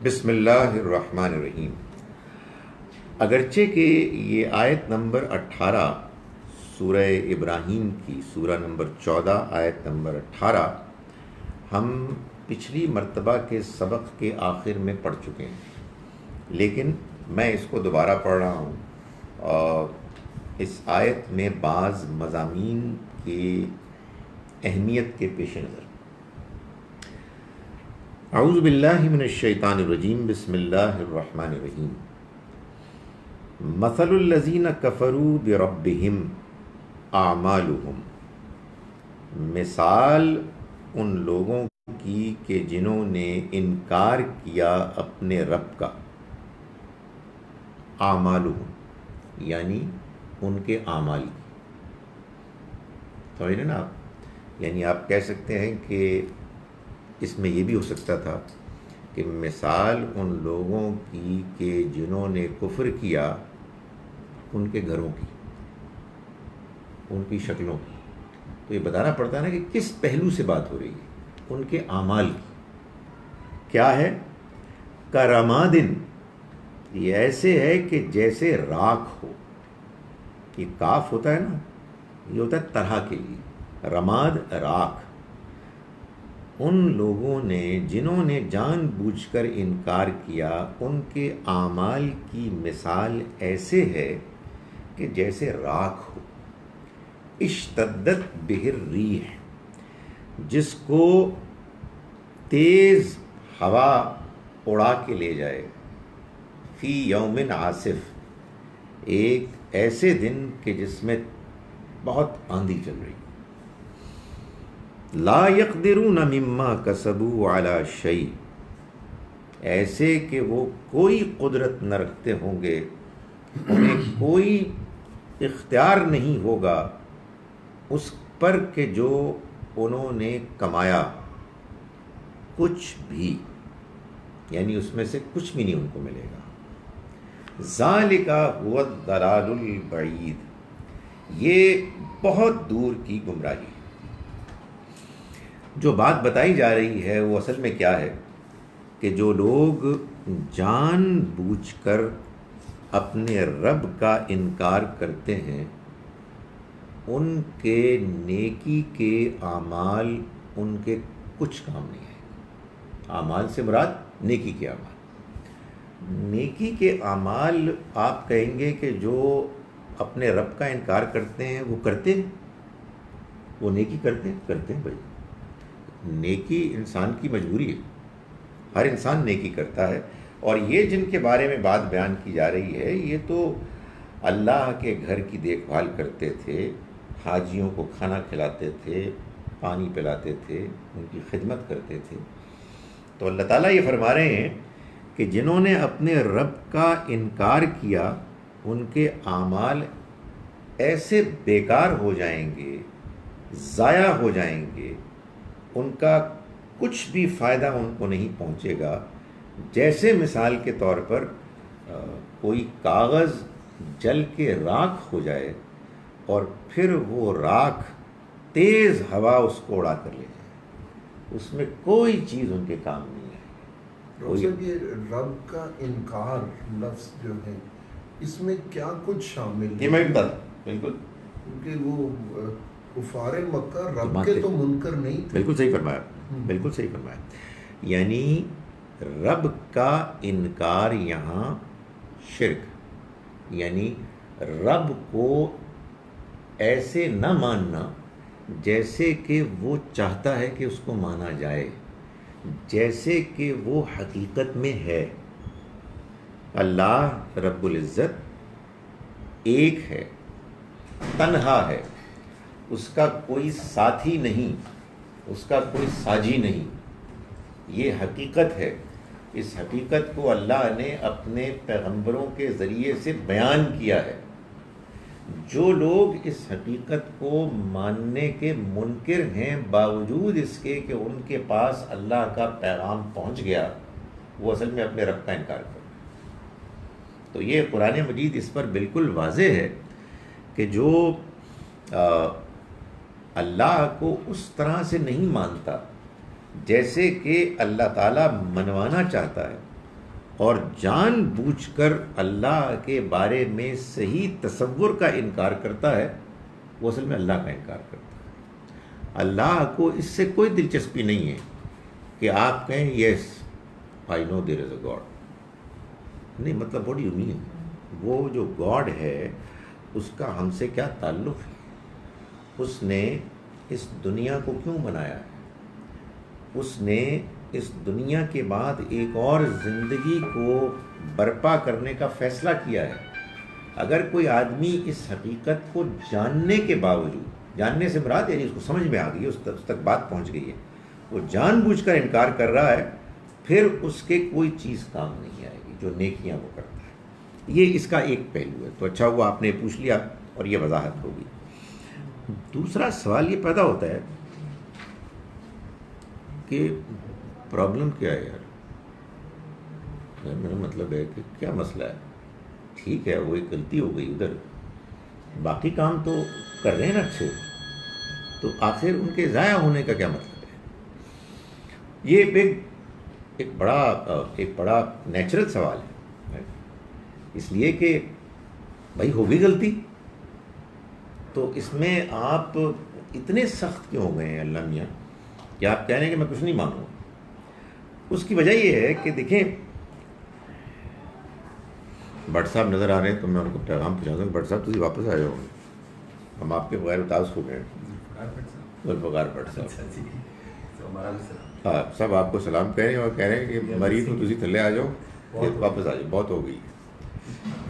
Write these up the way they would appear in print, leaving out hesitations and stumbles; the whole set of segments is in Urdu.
بسم اللہ الرحمن الرحیم۔ اگرچہ کہ یہ آیت نمبر 18 سورہ ابراہیم کی سورہ نمبر 14 آیت نمبر 18 ہم پچھلی مرتبہ کے سبق کے آخر میں پڑھ چکے ہیں، لیکن میں اس کو دوبارہ پڑھ رہا ہوں اور اس آیت میں بعض مضامین کی اہمیت کے پیش نظر۔ اعوذ باللہ من الشیطان الرجیم، بسم اللہ الرحمن الرحیم۔ مثل الذین کفروا بربہم اعمالہم، مثال ان لوگوں کی کہ جنہوں نے انکار کیا اپنے رب کا، اعمالہم یعنی ان کے اعمال کی، سمجھ رہے نا آپ؟ یعنی آپ کہہ سکتے ہیں کہ اس میں یہ بھی ہو سکتا تھا کہ مثال ان لوگوں کی کہ جنہوں نے کفر کیا ان کے گھروں کی، ان کی شکلوں کی، تو یہ بتانا پڑتا ہے نا کہ کس پہلو سے بات ہو رہی ہے، ان کے اعمال کی۔ کیا ہے؟ کرمادن، یہ ایسے ہے کہ جیسے راکھ ہو، یہ کاف ہوتا ہے نا، یہ ہوتا ہے طرح کے لیے، رماد راکھ۔ ان لوگوں نے جنہوں نے جان بوجھ کر انکار کیا، ان کے اعمال کی مثال ایسے ہے کہ جیسے راکھ ہو، اشتدت بہ الریح، جس کو تیز ہوا اڑا کے لے جائے، فی یوم عاصف، ایک ایسے دن کہ جس میں بہت آندھی چل رہی، لا یقدرون مما کسبوا علی شیء، ایسے کہ وہ کوئی قدرت نہ رکھتے ہوں گے، انہیں کوئی اختیار نہیں ہوگا اس پر کہ جو انہوں نے کمایا، کچھ بھی، یعنی اس میں سے کچھ بھی نہیں ان کو ملے گا۔ ذالک هو الضلال البعید، یہ بہت دور کی گمراہی۔ جو بات بتائی جا رہی ہے وہ اصل میں کیا ہے کہ جو لوگ جان بوجھ کر اپنے رب کا انکار کرتے ہیں، ان کے نیکی کے اعمال ان کے کچھ کام نہیں آئے۔ اعمال سے مراد نیکی کے اعمال۔ نیکی کے اعمال آپ کہیں گے کہ جو اپنے رب کا انکار کرتے ہیں وہ کرتے ہیں، وہ نیکی کرتے ہیں بھائی، نیکی انسان کی مجبوری ہے، ہر انسان نیکی کرتا ہے۔ اور یہ جن کے بارے میں بات بیان کی جا رہی ہے، یہ تو اللہ کے گھر کی دیکھ بھال کرتے تھے، حاجیوں کو کھانا کھلاتے تھے، پانی پلاتے تھے، ان کی خدمت کرتے تھے۔ تو اللہ تعالیٰ یہ فرما رہے ہیں کہ جنہوں نے اپنے رب کا انکار کیا، ان کے اعمال ایسے بیکار ہو جائیں گے، ضائع ہو جائیں گے، ان کا کچھ بھی فائدہ ان کو نہیں پہنچے گا، جیسے مثال کے طور پر کوئی کاغذ جل کے راکھ ہو جائے اور پھر وہ راکھ تیز ہوا اس کو اڑا کر لے جائے، اس میں کوئی چیز ان کے کام نہیں ہے۔ ڈاکٹر صاحب، یہ رب کا انکار لفظ جو ہے، اس میں کیا کچھ شامل ہے؟ یہ میں بھی بتا بالکل، کیونکہ وہ کفار مکہ رب کے تو منکر نہیں تھے۔ بالکل صحیح فرمایا، بالکل صحیح فرمایا۔ یعنی رب کا انکار یہاں شرک، یعنی رب کو ایسے نہ ماننا جیسے کہ وہ چاہتا ہے کہ اس کو مانا جائے، جیسے کہ وہ حقیقت میں ہے۔ اللہ رب العزت ایک ہے، تنہا ہے، اس کا کوئی ساتھی نہیں، اس کا کوئی ساجی نہیں، یہ حقیقت ہے۔ اس حقیقت کو اللہ نے اپنے پیغمبروں کے ذریعے سے بیان کیا ہے۔ جو لوگ اس حقیقت کو ماننے کے منکر ہیں، باوجود اس کے کہ ان کے پاس اللہ کا پیغام پہنچ گیا، وہ اصل میں اپنے رب کا انکار کر رہے ہیں۔ تو یہ قرآن مجید اس پر بالکل واضح ہے کہ جو اللہ کو اس طرح سے نہیں مانتا جیسے کہ اللہ تعالیٰ منوانا چاہتا ہے، اور جان بوجھ کر اللہ کے بارے میں صحیح تصور کا انکار کرتا ہے وہ اصل میں اللہ کا انکار کرتا ہے. اللہ کو اس سے کوئی دلچسپی نہیں ہے کہ آپ کہیں یس آئی نو دیر از اے گاڈ. نہیں، مطلب واٹ یو مین؟ وہ جو گاڈ ہے اس کا ہم سے کیا تعلق ہے؟ اس نے اس دنیا کو کیوں بنایا ہے؟ اس نے اس دنیا کے بعد ایک اور زندگی کو برپا کرنے کا فیصلہ کیا ہے. اگر کوئی آدمی اس حقیقت کو جاننے کے باوجود، جاننے سے مراد یعنی اس کو سمجھ میں آ گئی ہے، اس تک بات پہنچ گئی ہے، وہ جان بوجھ کر انکار کر رہا ہے، پھر اس کے کوئی چیز کام نہیں آئے گی جو نیکیاں وہ کرتا ہے. یہ اس کا ایک پہلو ہے. تو اچھا ہوا آپ نے پوچھ لیا اور یہ وضاحت ہوگی. دوسرا سوال یہ پیدا ہوتا ہے کہ پرابلم کیا ہے یار؟ میرا مطلب ہے کہ کیا مسئلہ ہے؟ ٹھیک ہے وہ ایک غلطی ہو گئی ادھر، باقی کام تو کر رہے ہیں نا اچھے، تو آخر ان کے ضائع ہونے کا کیا مطلب ہے؟ یہ ایک بڑا نیچرل سوال ہے، اس لیے کہ بھائی ہوگی غلطی تو اس میں آپ اتنے سخت کیوں ہو گئے ہیں اللہ میاں کہ آپ کہہ رہے ہیں کہ میں کچھ نہیں مانوں؟ اس کی وجہ یہ ہے کہ دیکھیں بٹ صاحب نظر آ رہے ہیں تو میں ان کو پیغام پہنچاتا ہوں، بٹ صاحب تجھے واپس آ جاؤ، ہم آپ کے بغیر اتاس ہو گئے. ذوالفقار بٹ صاحب، ہاں سب آپ کو سلام کہہ رہے ہیں اور کہہ رہے ہیں کہ مریض ہو تجھے تھلے آ جاؤ، واپس آ جاؤ، بہت ہو گئی.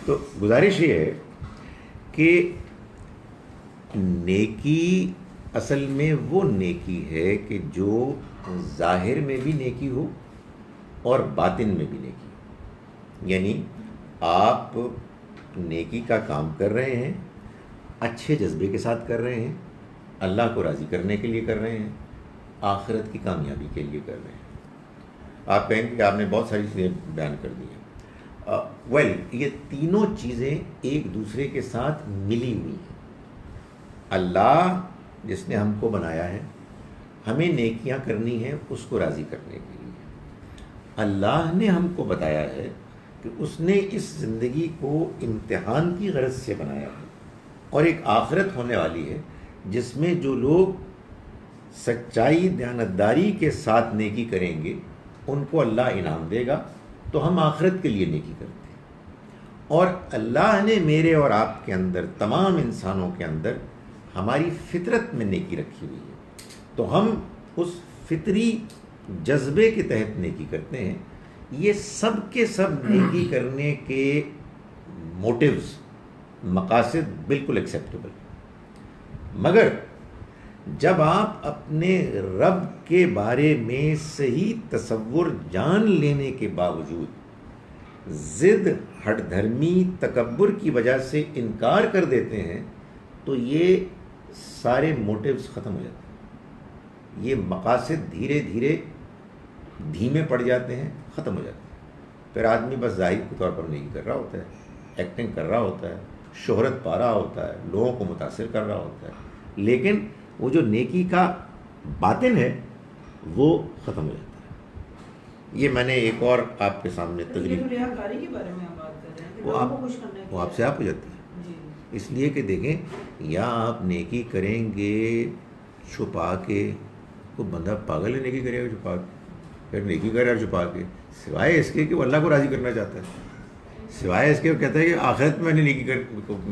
تو گزارش یہ ہے کہ نیکی اصل میں وہ نیکی ہے کہ جو ظاہر میں بھی نیکی ہو اور باطن میں بھی نیکی ہو. یعنی آپ نیکی کا کام کر رہے ہیں، اچھے جذبے کے ساتھ کر رہے ہیں، اللہ کو راضی کرنے کے لیے کر رہے ہیں، آخرت کی کامیابی کے لیے کر رہے ہیں. آپ کہیں گے کہ آپ نے بہت ساری چیزیں بیان کر دی ہیں. یہ تینوں چیزیں ایک دوسرے کے ساتھ ملی ہوئی ہیں. اللہ جس نے ہم کو بنایا ہے، ہمیں نیکیاں کرنی ہیں اس کو راضی کرنے کے لیے. اللہ نے ہم کو بتایا ہے کہ اس نے اس زندگی کو امتحان کی غرض سے بنایا ہے اور ایک آخرت ہونے والی ہے جس میں جو لوگ سچائی دیانتداری کے ساتھ نیکی کریں گے ان کو اللہ انعام دے گا. تو ہم آخرت کے لیے نیکی کرتے ہیں اور اللہ نے میرے اور آپ کے اندر، تمام انسانوں کے اندر ہماری فطرت میں نیکی رکھی ہوئی ہے. تو ہم اس فطری جذبے کے تحت نیکی کرتے ہیں. یہ سب کے سب نیکی کرنے کے موٹیوز، مقاصد بالکل ایکسیپٹیبل، مگر جب آپ اپنے رب کے بارے میں صحیح تصور جان لینے کے باوجود ضد، ہٹ دھرمی، تکبر کی وجہ سے انکار کر دیتے ہیں تو یہ سارے موٹیوز ختم ہو جاتے ہیں. یہ مقاصد دھیرے دھیرے دھیمے پڑ جاتے ہیں، ختم ہو جاتے ہیں. پھر آدمی بس ظاہر کے طور پر نہیں کر رہا ہوتا ہے، ایکٹنگ کر رہا ہوتا ہے، شہرت پا رہا ہوتا ہے، لوگوں کو متاثر کر رہا ہوتا ہے، لیکن وہ جو نیکی کا باطن ہے وہ ختم ہو جاتا ہے. یہ میں نے ایک اور آپ کے سامنے تجریب، وہ آپ سے آپ ہو جاتی ہے. اس لیے کہ دیکھیں، یا آپ نیکی کریں گے چھپا کے، کوئی بندہ پاگل ہے نیکی کرے گا چھپا کے، پھر نیکی کرے گا چھپا کے، سوائے اس کے کہ وہ اللہ کو راضی کرنا چاہتا ہے، سوائے اس کے وہ کہتا ہے کہ آخرت میں نے نیکی کر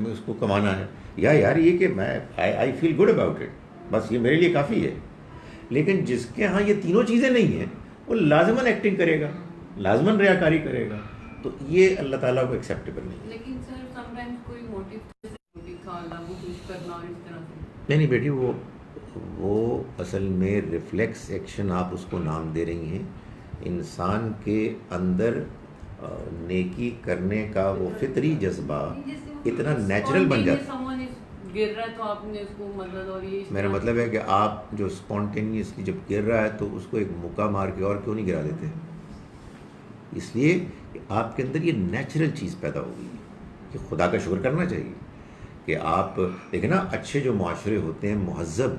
اس کو کمانا ہے، یا یار یہ کہ میں آئی فیل گڈ اباؤٹ اٹ، بس یہ میرے لیے کافی ہے. لیکن جس کے ہاں یہ تینوں چیزیں نہیں ہیں وہ لازماً ایکٹنگ کرے گا، لازماً ریاکاری کرے گا، تو یہ اللہ تعالیٰ کو ایکسیپٹیبل نہیں. لیکن سر سم ٹائمز کوئی موٹیو تھا اللہ کو خوش کرنا اور اس طرح سے. نہیں بیٹی، وہ اصل میں ریفلیکس ایکشن آپ اس کو نام دے رہی ہیں. انسان کے اندر نیکی کرنے کا وہ فطری جذبہ اتنا نیچرل بن جاتا ہے. گر رہا ہے تو آپ نے اس کو مدد، اور یہ میرا مطلب ہے کہ آپ جو اسپونٹینیسلی جب گر رہا ہے تو اس کو ایک موقع مار کے اور کیوں نہیں گرا دیتے؟ اس لیے کہ آپ کے اندر یہ نیچرل چیز پیدا ہو گئی ہے کہ خدا کا شکر کرنا چاہیے کہ آپ دیکھیں نا، اچھے جو معاشرے ہوتے ہیں مہذب،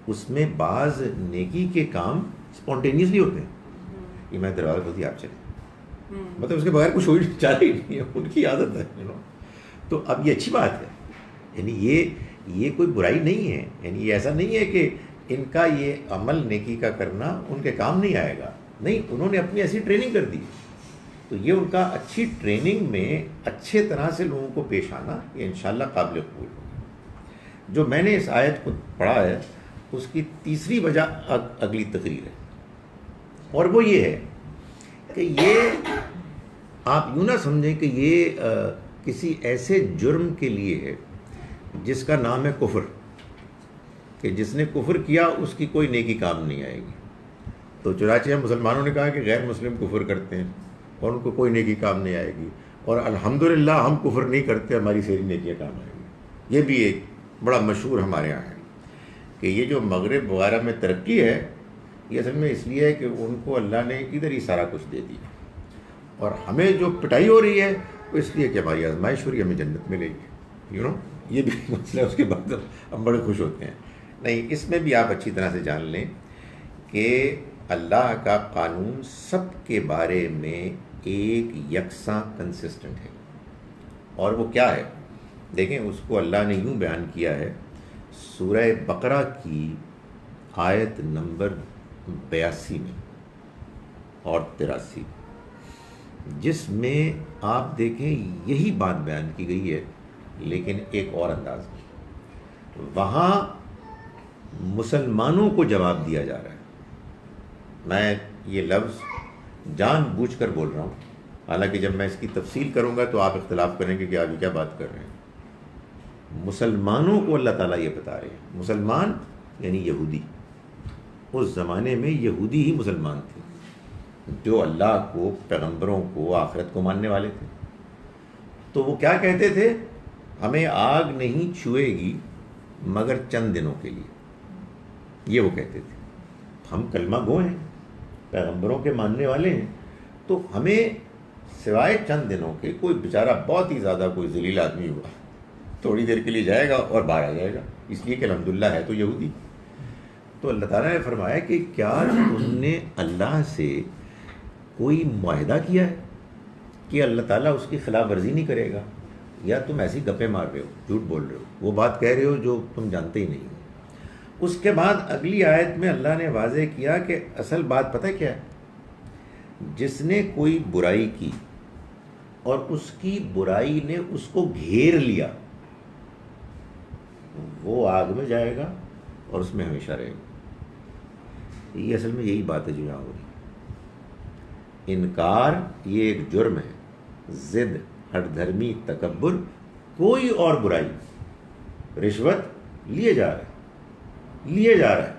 اس میں بعض نیکی کے کام اسپونٹینیسلی ہوتے ہیں. یہ میں دروازہ کھولتی آپ چلیں، مطلب اس کے بغیر کچھ ہوئی چاہ ہی نہیں ہے، ان کی عادت ہے تو اب یہ اچھی بات ہے، یعنی یہ کوئی برائی نہیں ہے، یعنی یہ ایسا نہیں ہے کہ ان کا یہ عمل نیکی کا کرنا ان کے کام نہیں آئے گا، نہیں، انہوں نے اپنی ایسی ٹریننگ کر دی، تو یہ ان کا اچھی ٹریننگ میں اچھے طرح سے لوگوں کو پیش آنا یہ انشاءاللہ قابل قبول ہوگا۔ جو میں نے اس آیت کو پڑھا ہے اس کی تیسری وجہ اگلی تقریر ہے، اور وہ یہ ہے کہ یہ آپ یوں نہ سمجھیں کہ یہ کسی ایسے جرم کے لیے ہے جس کا نام ہے کفر، کہ جس نے کفر کیا اس کی کوئی نیکی کام نہیں آئے گی۔ تو چنانچہ ہم مسلمانوں نے کہا کہ غیر مسلم کفر کرتے ہیں اور ان کو کوئی نیکی کام نہیں آئے گی، اور الحمدللہ ہم کفر نہیں کرتے، ہماری ساری نیکیاں کام آئیں گی۔ یہ بھی ایک بڑا مشہور ہمارے یہاں ہے کہ یہ جو مغرب وغیرہ میں ترقی ہے یہ اصل میں اس لیے ہے کہ ان کو اللہ نے ادھر ہی سارا کچھ دے دیا، اور ہمیں جو پٹائی ہو رہی ہے وہ اس لیے کہ ہماری آزمائش ہو رہی ہے، ہمیں جنت ملے گی، یہ بھی مسئلہ ہے۔ اس کے بعد ہم بڑے خوش ہوتے ہیں۔ نہیں، اس میں بھی آپ اچھی طرح سے جان لیں کہ اللہ کا قانون سب کے بارے میں ایک یکساں کنسسٹنٹ ہے، اور وہ کیا ہے دیکھیں، اس کو اللہ نے یوں بیان کیا ہے سورہ بقرہ کی آیت نمبر 82 میں اور 83، جس میں آپ دیکھیں یہی بات بیان کی گئی ہے لیکن ایک اور انداز میں۔ وہاں مسلمانوں کو جواب دیا جا رہا ہے، میں یہ لفظ جان بوجھ کر بول رہا ہوں، حالانکہ جب میں اس کی تفصیل کروں گا تو آپ اختلاف کریں گے کہ آپ یہ کیا بات کر رہے ہیں۔ مسلمانوں کو اللہ تعالیٰ یہ بتا رہے ہیں، مسلمان یعنی یہودی، اس زمانے میں یہودی ہی مسلمان تھے جو اللہ کو، پیغمبروں کو، آخرت کو ماننے والے تھے۔ تو وہ کیا کہتے تھے؟ ہمیں آگ نہیں چھوئے گی مگر چند دنوں کے لیے، یہ وہ کہتے تھے۔ ہم کلمہ گو ہیں، پیغمبروں کے ماننے والے ہیں، تو ہمیں سوائے چند دنوں کے، کوئی بیچارہ بہت ہی زیادہ کوئی ذلیل آدمی ہوا تھوڑی دیر کے لیے جائے گا اور باہر آ جائے گا، اس لیے کہ الحمدللہ ہے تو یہودی۔ تو اللہ تعالیٰ نے فرمایا کہ کیا تم نے اللہ سے کوئی معاہدہ کیا ہے کہ اللہ تعالیٰ اس کی خلاف ورزی نہیں کرے گا، یا تم ایسی گپیں مار رہے ہو، جھوٹ بول رہے ہو، وہ بات کہہ رہے ہو جو تم جانتے ہی نہیں ہو۔ اس کے بعد اگلی آیت میں اللہ نے واضح کیا کہ اصل بات پتہ کیا ہے؟ جس نے کوئی برائی کی اور اس کی برائی نے اس کو گھیر لیا، وہ آگ میں جائے گا اور اس میں ہمیشہ رہے گا۔ یہ اصل میں یہی بات ہے جو یہاں ہو رہی ہے۔ انکار یہ ایک جرم ہے، ضد، ہٹ دھرمی، تکبر، کوئی اور برائی، رشوت لیے جا رہا ہے،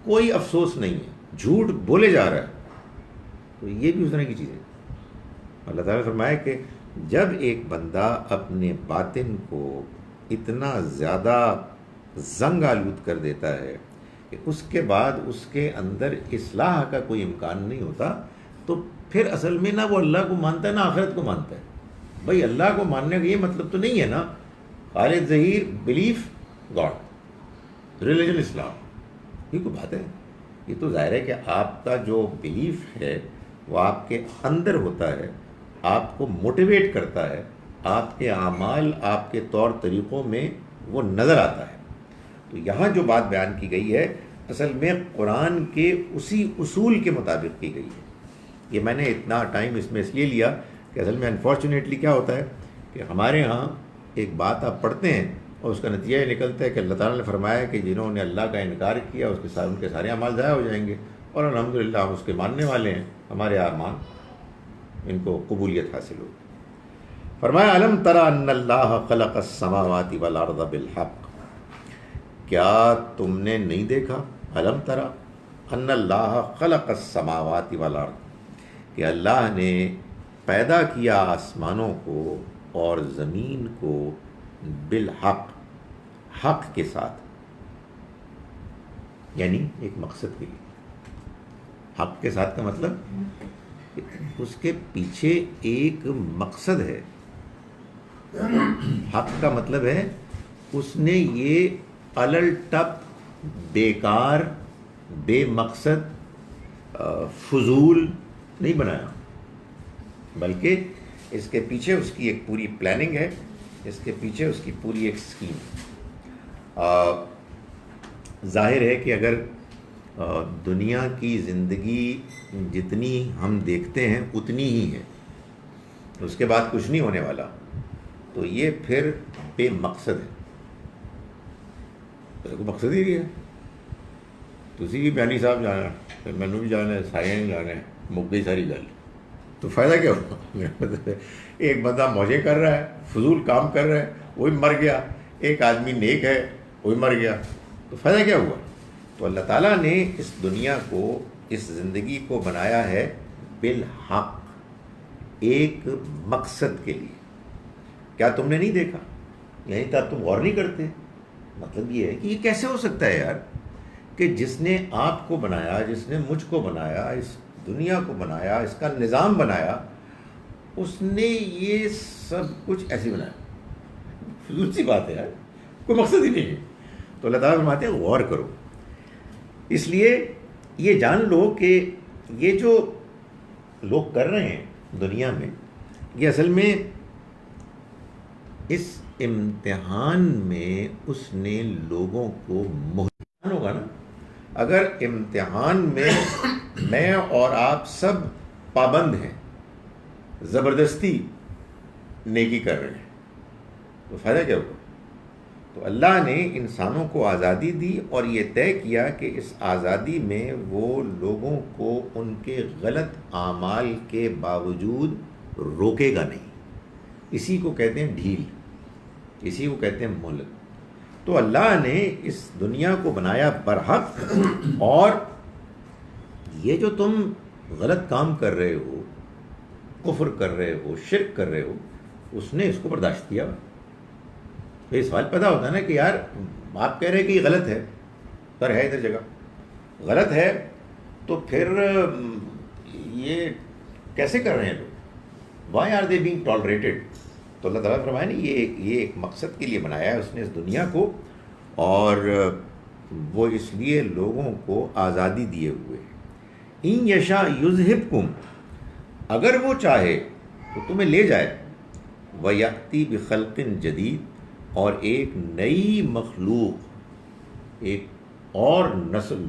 کوئی افسوس نہیں ہے، جھوٹ بولے جا رہا ہے، تو یہ بھی اس طرح کی چیز ہے۔ اللہ تعالیٰ نے فرمایا کہ جب ایک بندہ اپنے باطن کو اتنا زیادہ زنگ آلود کر دیتا ہے کہ اس کے بعد اس کے اندر اصلاح کا کوئی امکان نہیں ہوتا، تو پھر اصل میں نہ وہ اللہ کو مانتا ہے نہ آخرت کو مانتا ہے۔ بھائی اللہ کو ماننے کا یہ مطلب تو نہیں ہے نا خالد ظہیر بلیف گاڈ، ریلیجن اسلام، یہ کوئی بات ہے؟ یہ تو ظاہر ہے کہ آپ کا جو بلیف ہے وہ آپ کے اندر ہوتا ہے، آپ کو موٹیویٹ کرتا ہے، آپ کے اعمال، آپ کے طور طریقوں میں وہ نظر آتا ہے۔ تو یہاں جو بات بیان کی گئی ہے اصل میں قرآن کے اسی اصول کے مطابق کی گئی ہے۔ یہ میں نے اتنا ٹائم اس میں اس لیے لیا کہ اصل میں انفارچونیٹلی کیا ہوتا ہے کہ ہمارے ہاں ایک بات آپ پڑھتے ہیں اور اس کا نتیجہ یہ نکلتا ہے کہ اللہ تعالیٰ نے فرمایا کہ جنہوں نے اللہ کا انکار کیا اس کے ساتھ ان کے سارے اعمال ضائع ہو جائیں گے، اور الحمدللہ ہم اس کے ماننے والے ہیں، ہمارے اعمال ان کو قبولیت حاصل ہوگی۔ فرمایا الم تری ان اللہ خلق السماوات والارض بالحق، کیا تم نے نہیں دیکھا، الم تری ان اللہ خلق السماوات والارض، کہ اللہ نے پیدا کیا آسمانوں کو اور زمین کو بالحق، حق کے ساتھ، یعنی ایک مقصد کے لیے۔ حق کے ساتھ کا مطلب کہ اس کے پیچھے ایک مقصد ہے۔ حق کا مطلب ہے اس نے یہ الل ٹپ، بیکار، بے مقصد، فضول نہیں بنایا، بلکہ اس کے پیچھے اس کی ایک پوری پلاننگ ہے، اس کے پیچھے اس کی پوری ایک اسکیم۔ ظاہر ہے کہ اگر دنیا کی زندگی جتنی ہم دیکھتے ہیں اتنی ہی ہے، اس کے بعد کچھ نہیں ہونے والا، تو یہ پھر بے مقصد ہے، کوئی مقصد ہی نہیں ہے۔ تسی بھی بیانی صاحب جانا ہے، پھر مینو بھی جانا ہے، سائیں بھی جانا ہے، مک گئی ساری گل، تو فائدہ کیا ہوا؟ ایک بندہ موجیں کر رہا ہے، فضول کام کر رہا ہے، وہی مر گیا، ایک آدمی نیک ہے وہی مر گیا، تو فائدہ کیا ہوا؟ تو اللہ تعالیٰ نے اس دنیا کو، اس زندگی کو بنایا ہے بالحق، ایک مقصد کے لیے۔ کیا تم نے نہیں دیکھا؟ یعنی تب تم غور نہیں کرتے؟ مطلب یہ ہے کہ یہ کیسے ہو سکتا ہے یار کہ جس نے آپ کو بنایا، جس نے مجھ کو بنایا، اس دنیا کو بنایا، اس کا نظام بنایا، اس نے یہ سب کچھ ایسے بنایا؟ فضول سی بات ہے یار، کوئی مقصد ہی نہیں ہے۔ تو اللہ تعالیٰ فرماتے ہیں غور کرو۔ اس لیے یہ جان لو کہ یہ جو لوگ کر رہے ہیں دنیا میں، یہ اصل میں اس امتحان میں اس نے لوگوں کو مہلکان ہوگا نا۔ اگر امتحان میں میں اور آپ سب پابند ہیں، زبردستی نیکی کر رہے ہیں، تو فائدہ کیا ہوگا؟ تو اللہ نے انسانوں کو آزادی دی اور یہ طے کیا کہ اس آزادی میں وہ لوگوں کو ان کے غلط اعمال کے باوجود روکے گا نہیں۔ اسی کو کہتے ہیں ڈھیل، اسی کو کہتے ہیں مہلت۔ تو اللہ نے اس دنیا کو بنایا برحق، اور یہ جو تم غلط کام کر رہے ہو، کفر کر رہے ہو، شرک کر رہے ہو، اس نے اس کو برداشت کیا۔ یہ سوال پیدا ہوتا ہے نا کہ یار آپ کہہ رہے ہیں کہ یہ غلط ہے، پر ہے ادھر جگہ غلط ہے، تو پھر یہ کیسے کر رہے ہیں لوگ؟ Why are they being tolerated? تو اللہ تعالیٰ فرمایا نا یہ ایک مقصد کے لیے بنایا ہے اس نے اس دنیا کو، اور وہ اس لیے لوگوں کو آزادی دیے ہوئے ہیں۔ ان یشاء یذہبکم، اگر وہ چاہے تو تمہیں لے جائے، ویأتی بخلق جدید، اور ایک نئی مخلوق، ایک اور نسل،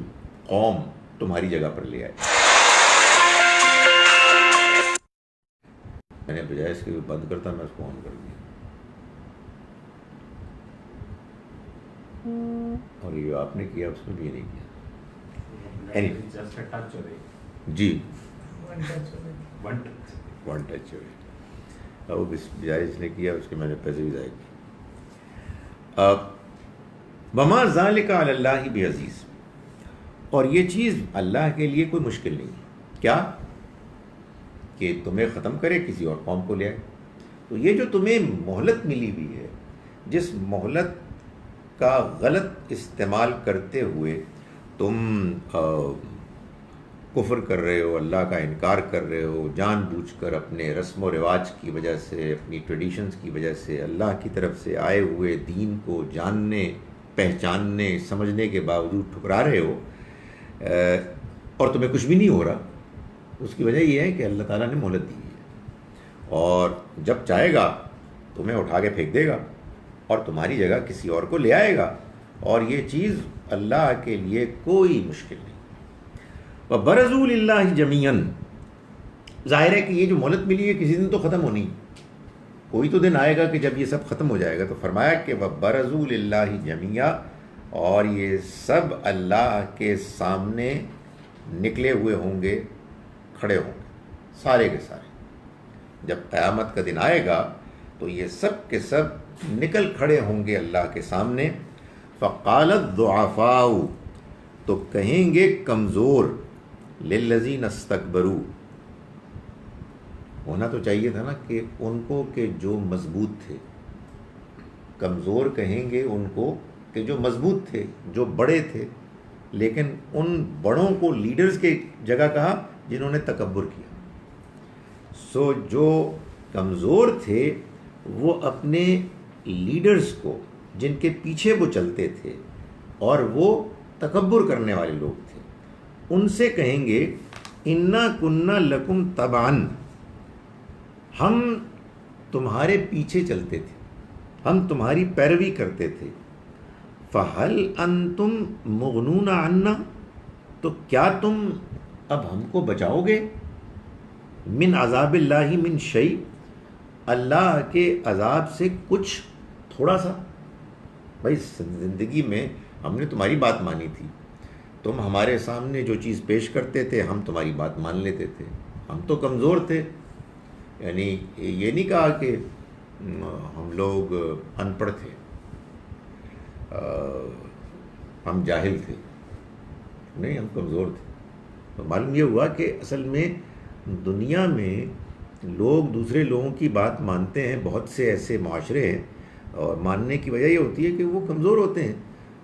قوم تمہاری جگہ پر لے آئے۔ میں نے بجائے اس کے بند کرتا، میں اس کو آن کر دیا، اور یہ آپ نے کیا اس میں بھی یہ نہیں کیا۔ جی ون ٹچ ہوئے، اب اس بجائے اس نے کیا، اس کے میں نے پیسے بھی ضائع کیے۔ وما ذالک علی اللہ بعزیز، اور یہ چیز اللہ کے لیے کوئی مشکل نہیں ہے۔ کیا؟ کہ تمہیں ختم کرے، کسی اور قوم کو لے آئے۔ تو یہ جو تمہیں مہلت ملی ہوئی ہے، جس مہلت کا غلط استعمال کرتے ہوئے تم کفر کر رہے ہو، اللہ کا انکار کر رہے ہو، جان بوجھ کر اپنے رسم و رواج کی وجہ سے، اپنی ٹریڈیشنز کی وجہ سے اللہ کی طرف سے آئے ہوئے دین کو جاننے، پہچاننے، سمجھنے کے باوجود ٹھکرا رہے ہو، اور تمہیں کچھ بھی نہیں ہو رہا، اس کی وجہ یہ ہے کہ اللہ تعالیٰ نے مہلت دی ہے، اور جب چاہے گا تمہیں اٹھا کے پھینک دے گا اور تمہاری جگہ کسی اور کو لے آئے گا، اور یہ چیز اللہ کے لیے کوئی مشکل نہیں۔ وَبَرَزُوا لِلَّهِ جَمِيعًا، ظاہر ہے کہ یہ جو مہلت ملی ہے کسی دن تو ختم ہونی، کوئی تو دن آئے گا کہ جب یہ سب ختم ہو جائے گا۔ تو فرمایا کہ وَبَرَزُوا لِلَّهِ جَمِيعًا، اور یہ سب اللہ کے سامنے نکلے ہوئے ہوں گے، کھڑے ہوں گے، سارے کے سارے۔ جب قیامت کا دن آئے گا تو یہ سب کے سب نکل کھڑے ہوں گے اللہ کے سامنے۔ فَقَالَ الضُّعَفَاءُ، تو کہیں گے کمزور، لِلَّذِينَ اسْتَكْبَرُوا، ہونا تو چاہیے تھا نا کہ ان کو کہ جو مضبوط تھے، کمزور کہیں گے ان کو کہ جو مضبوط تھے، جو بڑے تھے، لیکن ان بڑوں کو لیڈرز کے جگہ کہا جنہوں نے تکبر کیا۔ سو جو کمزور تھے وہ اپنے لیڈرز کو، جن کے پیچھے وہ چلتے تھے اور وہ تکبر کرنے والے لوگ تھے، ان سے کہیں گے انا کننا لکم تبعا، ہم تمہارے پیچھے چلتے تھے، ہم تمہاری پیروی کرتے تھے، فَهَلْ أَنْتُمْ مُغْنُونَ عَنَّا، تو کیا تم اب ہم کو بچاؤ گے، من عذاب اللہ من شیء، اللہ کے عذاب سے کچھ تھوڑا سا؟ بھائی زندگی میں ہم نے تمہاری بات مانی تھی، تم ہمارے سامنے جو چیز پیش کرتے تھے ہم تمہاری بات مان لیتے تھے، ہم تو کمزور تھے، یعنی یہ نہیں کہا کہ ہم لوگ ان پڑھ تھے، ہم جاہل تھے، نہیں، ہم کمزور تھے۔ تو معلوم یہ ہوا کہ اصل میں دنیا میں لوگ دوسرے لوگوں کی بات مانتے ہیں، بہت سے ایسے معاشرے ہیں، اور ماننے کی وجہ یہ ہوتی ہے کہ وہ کمزور ہوتے ہیں،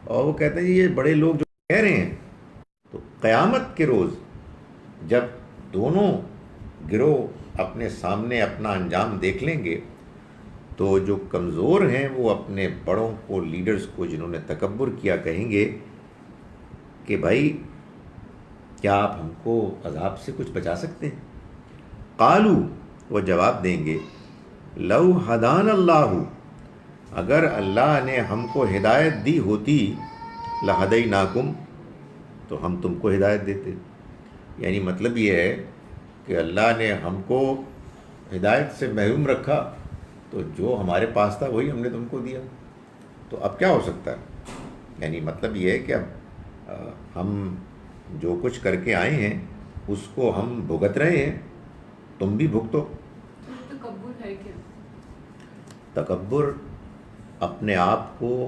اور وہ کہتے ہیں یہ بڑے لوگ جو کہہ رہے ہیں۔ تو قیامت کے روز جب دونوں گروہ اپنے سامنے اپنا انجام دیکھ لیں گے، تو جو کمزور ہیں وہ اپنے بڑوں کو، لیڈرز کو جنہوں نے تکبر کیا، کہیں گے کہ بھائی کیا آپ ہم کو عذاب سے کچھ بچا سکتے ہیں؟ قالو، وہ جواب دیں گے، لو ہدان اللہ، اگر اللہ نے ہم کو ہدایت دی ہوتی، لہدیناکم، تو ہم تم کو ہدایت دیتے۔ یعنی مطلب یہ ہے کہ اللہ نے ہم کو ہدایت سے محروم رکھا، تو جو ہمارے پاس تھا وہی ہم نے تم کو دیا، تو اب کیا ہو سکتا ہے؟ یعنی مطلب یہ ہے کہ اب ہم جو کچھ کر کے آئے ہیں اس کو ہم بھگت رہے ہیں، تم بھی بھگتو۔ تکبر ہے کیا؟ تکبر اپنے آپ کو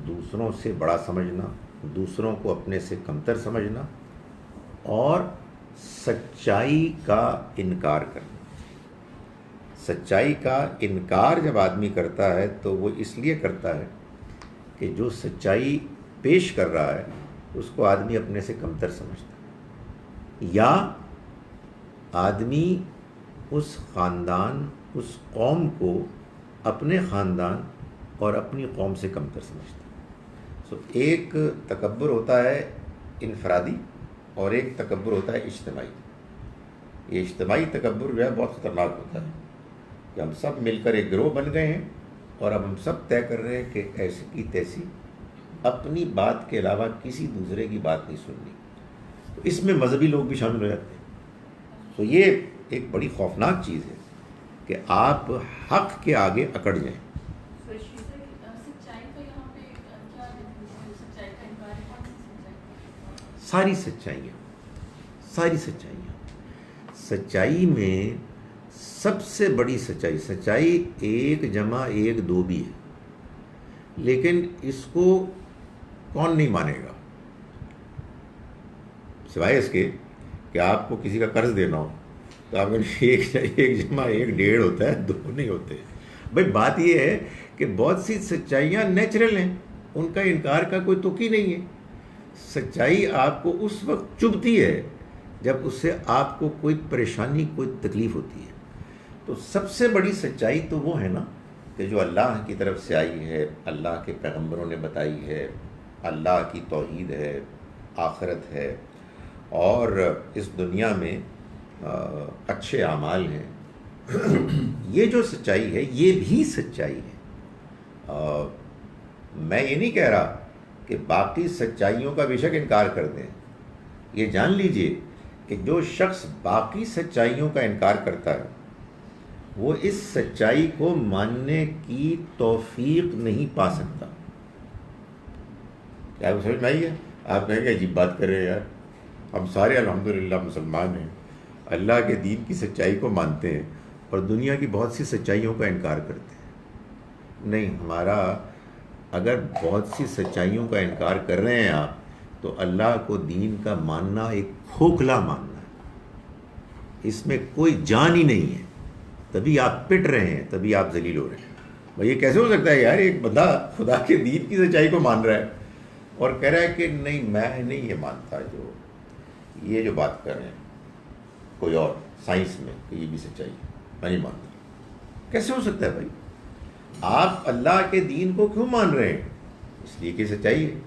دوسروں سے بڑا سمجھنا، دوسروں کو اپنے سے کمتر سمجھنا، اور سچائی کا انکار کرنا۔ سچائی کا انکار جب آدمی کرتا ہے تو وہ اس لیے کرتا ہے کہ جو سچائی پیش کر رہا ہے اس کو آدمی اپنے سے کمتر سمجھتا ہے، یا آدمی اس خاندان، اس قوم کو اپنے خاندان اور اپنی قوم سے کمتر سمجھتا ہے۔ ایک تکبر ہوتا ہے انفرادی، اور ایک تکبر ہوتا ہے اجتماعی۔ یہ اجتماعی تکبر جو ہے بہت خطرناک ہوتا ہے، کہ ہم سب مل کر ایک گروہ بن گئے ہیں، اور اب ہم سب طے کر رہے ہیں کہ ایسی کی تیسی اپنی بات کے علاوہ کسی دوسرے کی بات نہیں سننی۔ تو اس میں مذہبی لوگ بھی شامل ہو جاتے ہیں۔ تو یہ ایک بڑی خوفناک چیز ہے کہ آپ حق کے آگے اکڑ جائیں۔ ساری سچائیاں، سچائی میں سب سے بڑی سچائی 1+1 بھی ہے، لیکن اس کو کون نہیں مانے گا، سوائے اس کے کہ آپ کو کسی کا قرض دینا ہو تو آپ 1+1 ہوتا ہے، 2 نہیں ہوتے۔ بھائی بات یہ ہے کہ بہت سی سچائیاں نیچرل ہیں، ان کا انکار کا کوئی تک ہی نہیں ہے۔ سچائی آپ کو اس وقت چبھتی ہے جب اس سے آپ کو کوئی پریشانی، کوئی تکلیف ہوتی ہے۔ تو سب سے بڑی سچائی تو وہ ہے نا کہ جو اللہ کی طرف سے آئی ہے، اللہ کے پیغمبروں نے بتائی ہے، اللہ کی توحید ہے، آخرت ہے، اور اس دنیا میں اچھے اعمال ہیں۔ یہ جو سچائی ہے یہ بھی سچائی ہے۔ میں یہ نہیں کہہ رہا کہ باقی سچائیوں کا بے شک انکار کر دیں، یہ جان لیجئے کہ جو شخص باقی سچائیوں کا انکار کرتا ہے وہ اس سچائی کو ماننے کی توفیق نہیں پا سکتا۔ کیا وہ سمجھ میں آئی ہے؟ آپ کہیں گے عجیب بات کر رہے ہیں یار، ہم سارے الحمدللہ مسلمان ہیں، اللہ کے دین کی سچائی کو مانتے ہیں اور دنیا کی بہت سی سچائیوں کا انکار کرتے ہیں۔ نہیں، ہمارا اگر بہت سی سچائیوں کا انکار کر رہے ہیں آپ، تو اللہ کو دین کا ماننا ایک کھوکھلا ماننا ہے، اس میں کوئی جان ہی نہیں ہے، تبھی آپ پٹ رہے ہیں، تبھی آپ ذلیل ہو رہے ہیں۔ بھائی یہ کیسے ہو سکتا ہے یار، ایک بندہ خدا کے دین کی سچائی کو مان رہا ہے اور کہہ رہا ہے کہ نہیں میں نہیں یہ مانتا، جو یہ جو بات کر رہے ہیں کوئی اور سائنس میں کہ یہ بھی سچائی ہے، میں نہیں مانتا۔ کیسے ہو سکتا ہے بھائی؟ آپ اللہ کے دین کو کیوں مان رہے ہیں؟ اس لیے کہ سچائی ہے۔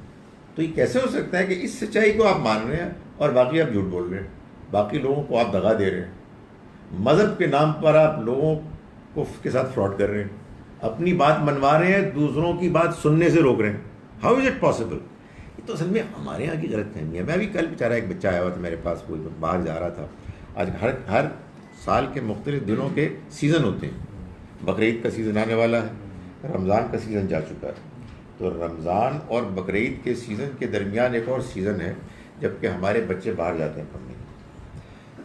تو یہ کیسے ہو سکتا ہے کہ اس سچائی کو آپ مان رہے ہیں اور باقی آپ جھوٹ بول رہے ہیں، باقی لوگوں کو آپ دغا دے رہے ہیں، مذہب کے نام پر آپ لوگوں کفر کے ساتھ فراڈ کر رہے ہیں, اپنی بات منوا رہے ہیں, دوسروں کی بات سننے سے روک رہے ہیں. How is it possible? یہ تو اصل میں ہمارے یہاں کی غلط فہمی ہے. میں ابھی کل بیچارہ ایک بچہ آیا ہوا تھا میرے پاس, کوئی باہر جا رہا تھا. آج ہر سال کے مختلف دنوں کے سیزن ہوتے ہیں. بقرعید کا سیزن آنے والا ہے, رمضان کا سیزن جا چکا ہے. تو رمضان اور بقرعید کے سیزن کے درمیان ایک اور سیزن ہے جب کہ ہمارے بچے باہر جاتے ہیں پڑھنے.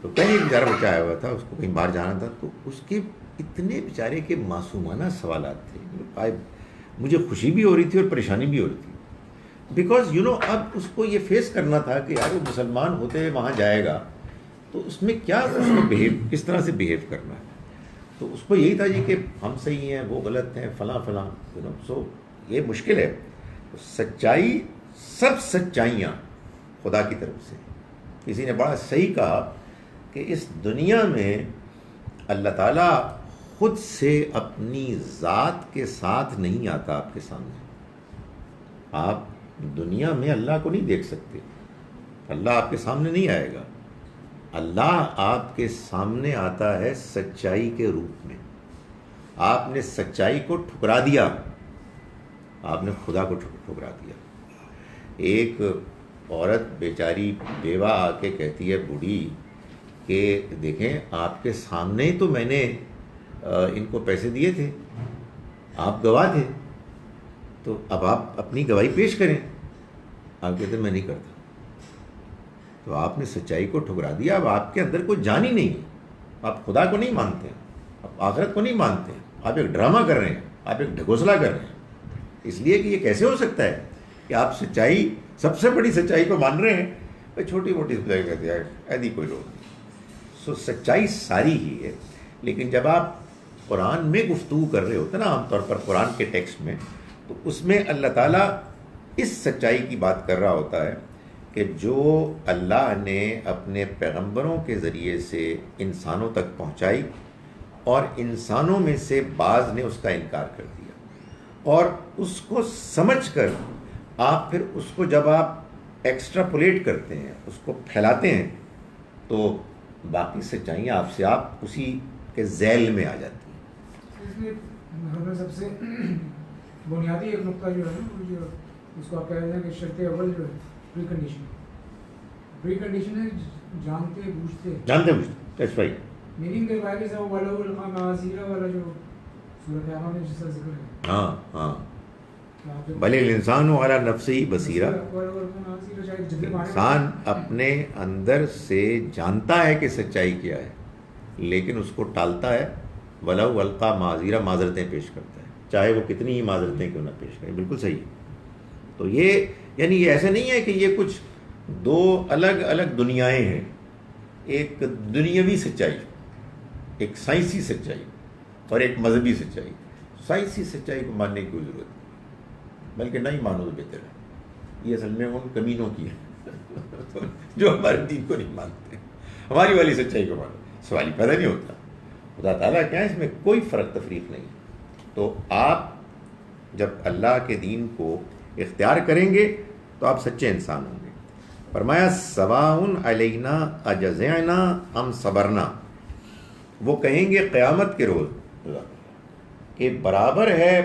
تو کہیں بیچارہ بچہ آیا ہوا تھا, اس کو کہیں باہر جانا تھا, تو اس کے اتنے بیچارے کے معصومانہ سوالات تھے. مجھے خوشی بھی ہو رہی تھی اور پریشانی بھی ہو رہی تھی, بیکاز اب اس کو یہ فیس کرنا تھا کہ یار وہ مسلمان ہوتے ہوئے وہاں جائے گا تو اس میں کیا اس کو کس طرح سے بیہیو کرنا ہے. تو اس کو یہی تھا جی کہ ہم صحیح ہیں, وہ غلط ہیں, فلاں فلاں. سو یہ مشکل ہے. سچائی, سب سچائیاں خدا کی طرف سے. کسی نے بڑا صحیح کہا کہ اس دنیا میں اللہ تعالیٰ خود سے اپنی ذات کے ساتھ نہیں آتا آپ کے سامنے. آپ دنیا میں اللہ کو نہیں دیکھ سکتے, اللہ آپ کے سامنے نہیں آئے گا. اللہ آپ کے سامنے آتا ہے سچائی کے روپ میں. آپ نے سچائی کو ٹھکرا دیا, آپ نے خدا کو ٹھکرا دیا. ایک عورت بیچاری بیوہ آ کے کہتی ہے بوڑھی کہ دیکھیں آپ کے سامنے ہی تو میں نے ان کو پیسے دیے تھے, آپ گواہ تھے, تو اب آپ اپنی گواہی پیش کریں. آپ کہتے ہیں میں نہیں کرتا. تو آپ نے سچائی کو ٹھکرا دیا. اب آپ کے اندر کوئی جان ہی نہیں ہے. آپ خدا کو نہیں مانتے ہیں, آپ آخرت کو نہیں مانتے ہیں, آپ ایک ڈرامہ کر رہے ہیں, آپ ایک ڈھکوسلا کر رہے ہیں. اس لیے کہ یہ کیسے ہو سکتا ہے کہ آپ سچائی, سب سے بڑی سچائی کو مان رہے ہیں, بھائی چھوٹی موٹی سچائی کہتے ہیں ایسی کوئی لوگ نہیں. سو سچائی ساری ہی ہے. لیکن جب آپ قرآن میں گفتگو کر رہے ہوتے نا عام طور پر قرآن کے ٹیکسٹ میں, تو اس میں اللہ تعالیٰ اس سچائی کی بات کر رہا ہوتا ہے کہ جو اللہ نے اپنے پیغمبروں کے ذریعے سے انسانوں تک پہنچائی اور انسانوں میں سے بعض نے اس کا انکار کر دیا, اور اس کو سمجھ کر آپ پھر اس کو جب آپ ایکسٹراپولیٹ کرتے ہیں, اس کو پھیلاتے ہیں, تو باقی سچائیاں آپ سے آپ اسی کے ذیل میں آ جاتی ہیں. اس میں سب سے بنیادی ایک نقطہ جو ہے نا, جو اس کو آپ کہہ رہے ہیں کہ شرط اول جو ہے پری کنڈیشن. پری کنڈیشن ہے جانتے بوجھتے. میننگ کے بارے سے وہ والا معاذیرہ والا جو سورۃ قیامہ میں جس کا ذکر ہے. ہاں ہاں, بل الانسان علی نفسہ بصیرہ. انسان اپنے اندر سے جانتا ہے کہ سچائی کیا ہے, لیکن اس کو ٹالتا ہے. ولو القیٰ معاذیرہ, معذرتیں پیش کرتا ہے, چاہے وہ کتنی ہی معذرتیں کیوں نہ پیش کریں. بالکل صحیح. تو یہ یعنی یہ ایسے نہیں ہے کہ یہ کچھ دو الگ الگ دنیایں ہیں. ایک دنیاوی سچائی, ایک سائنسی سچائی, اور ایک مذہبی سچائی. سائنسی سچائی کو ماننے کی کوئی ضرورت نہیں, بلکہ نہیں مانو تو بہتر ہے. یہ اصل میں ان کمینوں کی ہے جو ہمارے دین کو نہیں مانتے. ہماری والی سچائی کو مانو, سوال ہی پیدا نہیں ہوتا. خدا تعالیٰ کیا ہے, اس میں کوئی فرق تفریق نہیں. تو آپ جب اللہ کے دین کو اختیار کریں گے تو آپ سچے انسان ہوں گے. فرمایا سواء علینا اجزعنا ام صبرنا. وہ کہیں گے قیامت کے روز کہ برابر ہے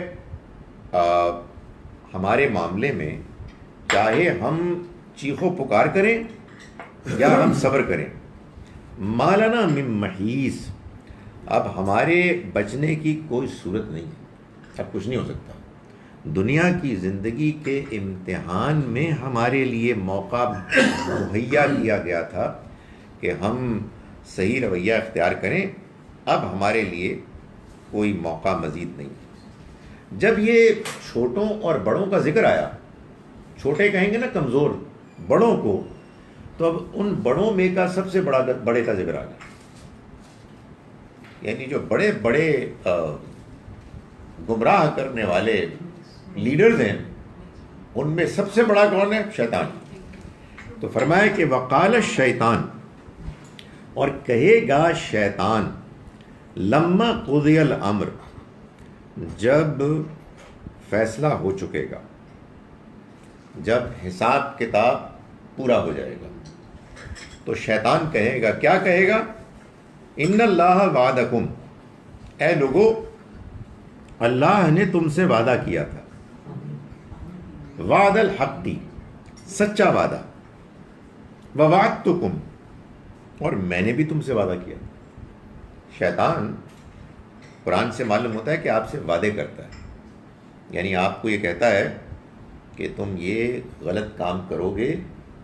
ہمارے معاملے میں, چاہے ہم چیخ و پکار کریں یا ہم صبر کریں. ما لنا من محیص. اب ہمارے بچنے کی کوئی صورت نہیں ہے, اب کچھ نہیں ہو سکتا. دنیا کی زندگی کے امتحان میں ہمارے لیے موقع مہیا کیا گیا تھا کہ ہم صحیح رویہ اختیار کریں. اب ہمارے لیے کوئی موقع مزید نہیں. جب یہ چھوٹوں اور بڑوں کا ذکر آیا, چھوٹے کہیں گے نا کمزور, بڑوں کو, تو اب ان بڑوں میں کا سب سے بڑے کا ذکر آ گیا. یعنی جو بڑے بڑے گمراہ کرنے والے لیڈرز ہیں, ان میں سب سے بڑا کون ہے؟ شیطان. تو فرمایا کہ وقال الشیطان, اور کہے گا شیطان, لما قضی الامر, جب فیصلہ ہو چکے گا, جب حساب کتاب پورا ہو جائے گا, تو شیطان کہے گا, کیا کہے گا؟ ان اللہ وعدکم, اے لوگو اللہ نے تم سے وعدہ کیا تھا، وعد الحق، سچا وعدہ، ووعدتکم، اور میں نے بھی تم سے وعدہ کیا. شیطان قرآن سے معلوم ہوتا ہے کہ آپ سے وعدے کرتا ہے، یعنی آپ کو یہ کہتا ہے کہ تم یہ غلط کام کرو گے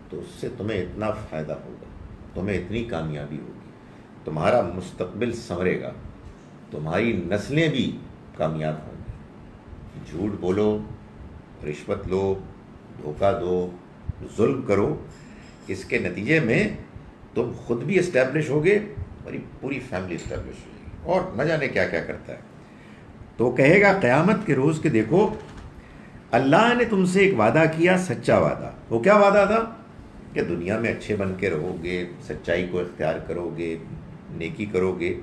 تو اس سے تمہیں اتنا فائدہ ہوگا، تمہیں اتنی کامیابی ہوگی، تمہارا مستقبل سنورے گا، تمہاری نسلیں بھی کامیاب ہوں گی. جھوٹ بولو، رشوت لو، دھوکہ دو، ظلم کرو، اس کے نتیجے میں تم خود بھی اسٹیبلش ہوگے اور پوری فیملی اسٹیبلش ہو جائے گی، اور نہ جانے کیا کیا کرتا ہے. تو کہے گا قیامت کے روز کہ دیکھو اللہ نے تم سے ایک وعدہ کیا، سچا وعدہ. وہ کیا وعدہ تھا؟ کہ دنیا میں اچھے بن کے رہو گے، سچائی کو اختیار کرو گے، نیکی کرو گے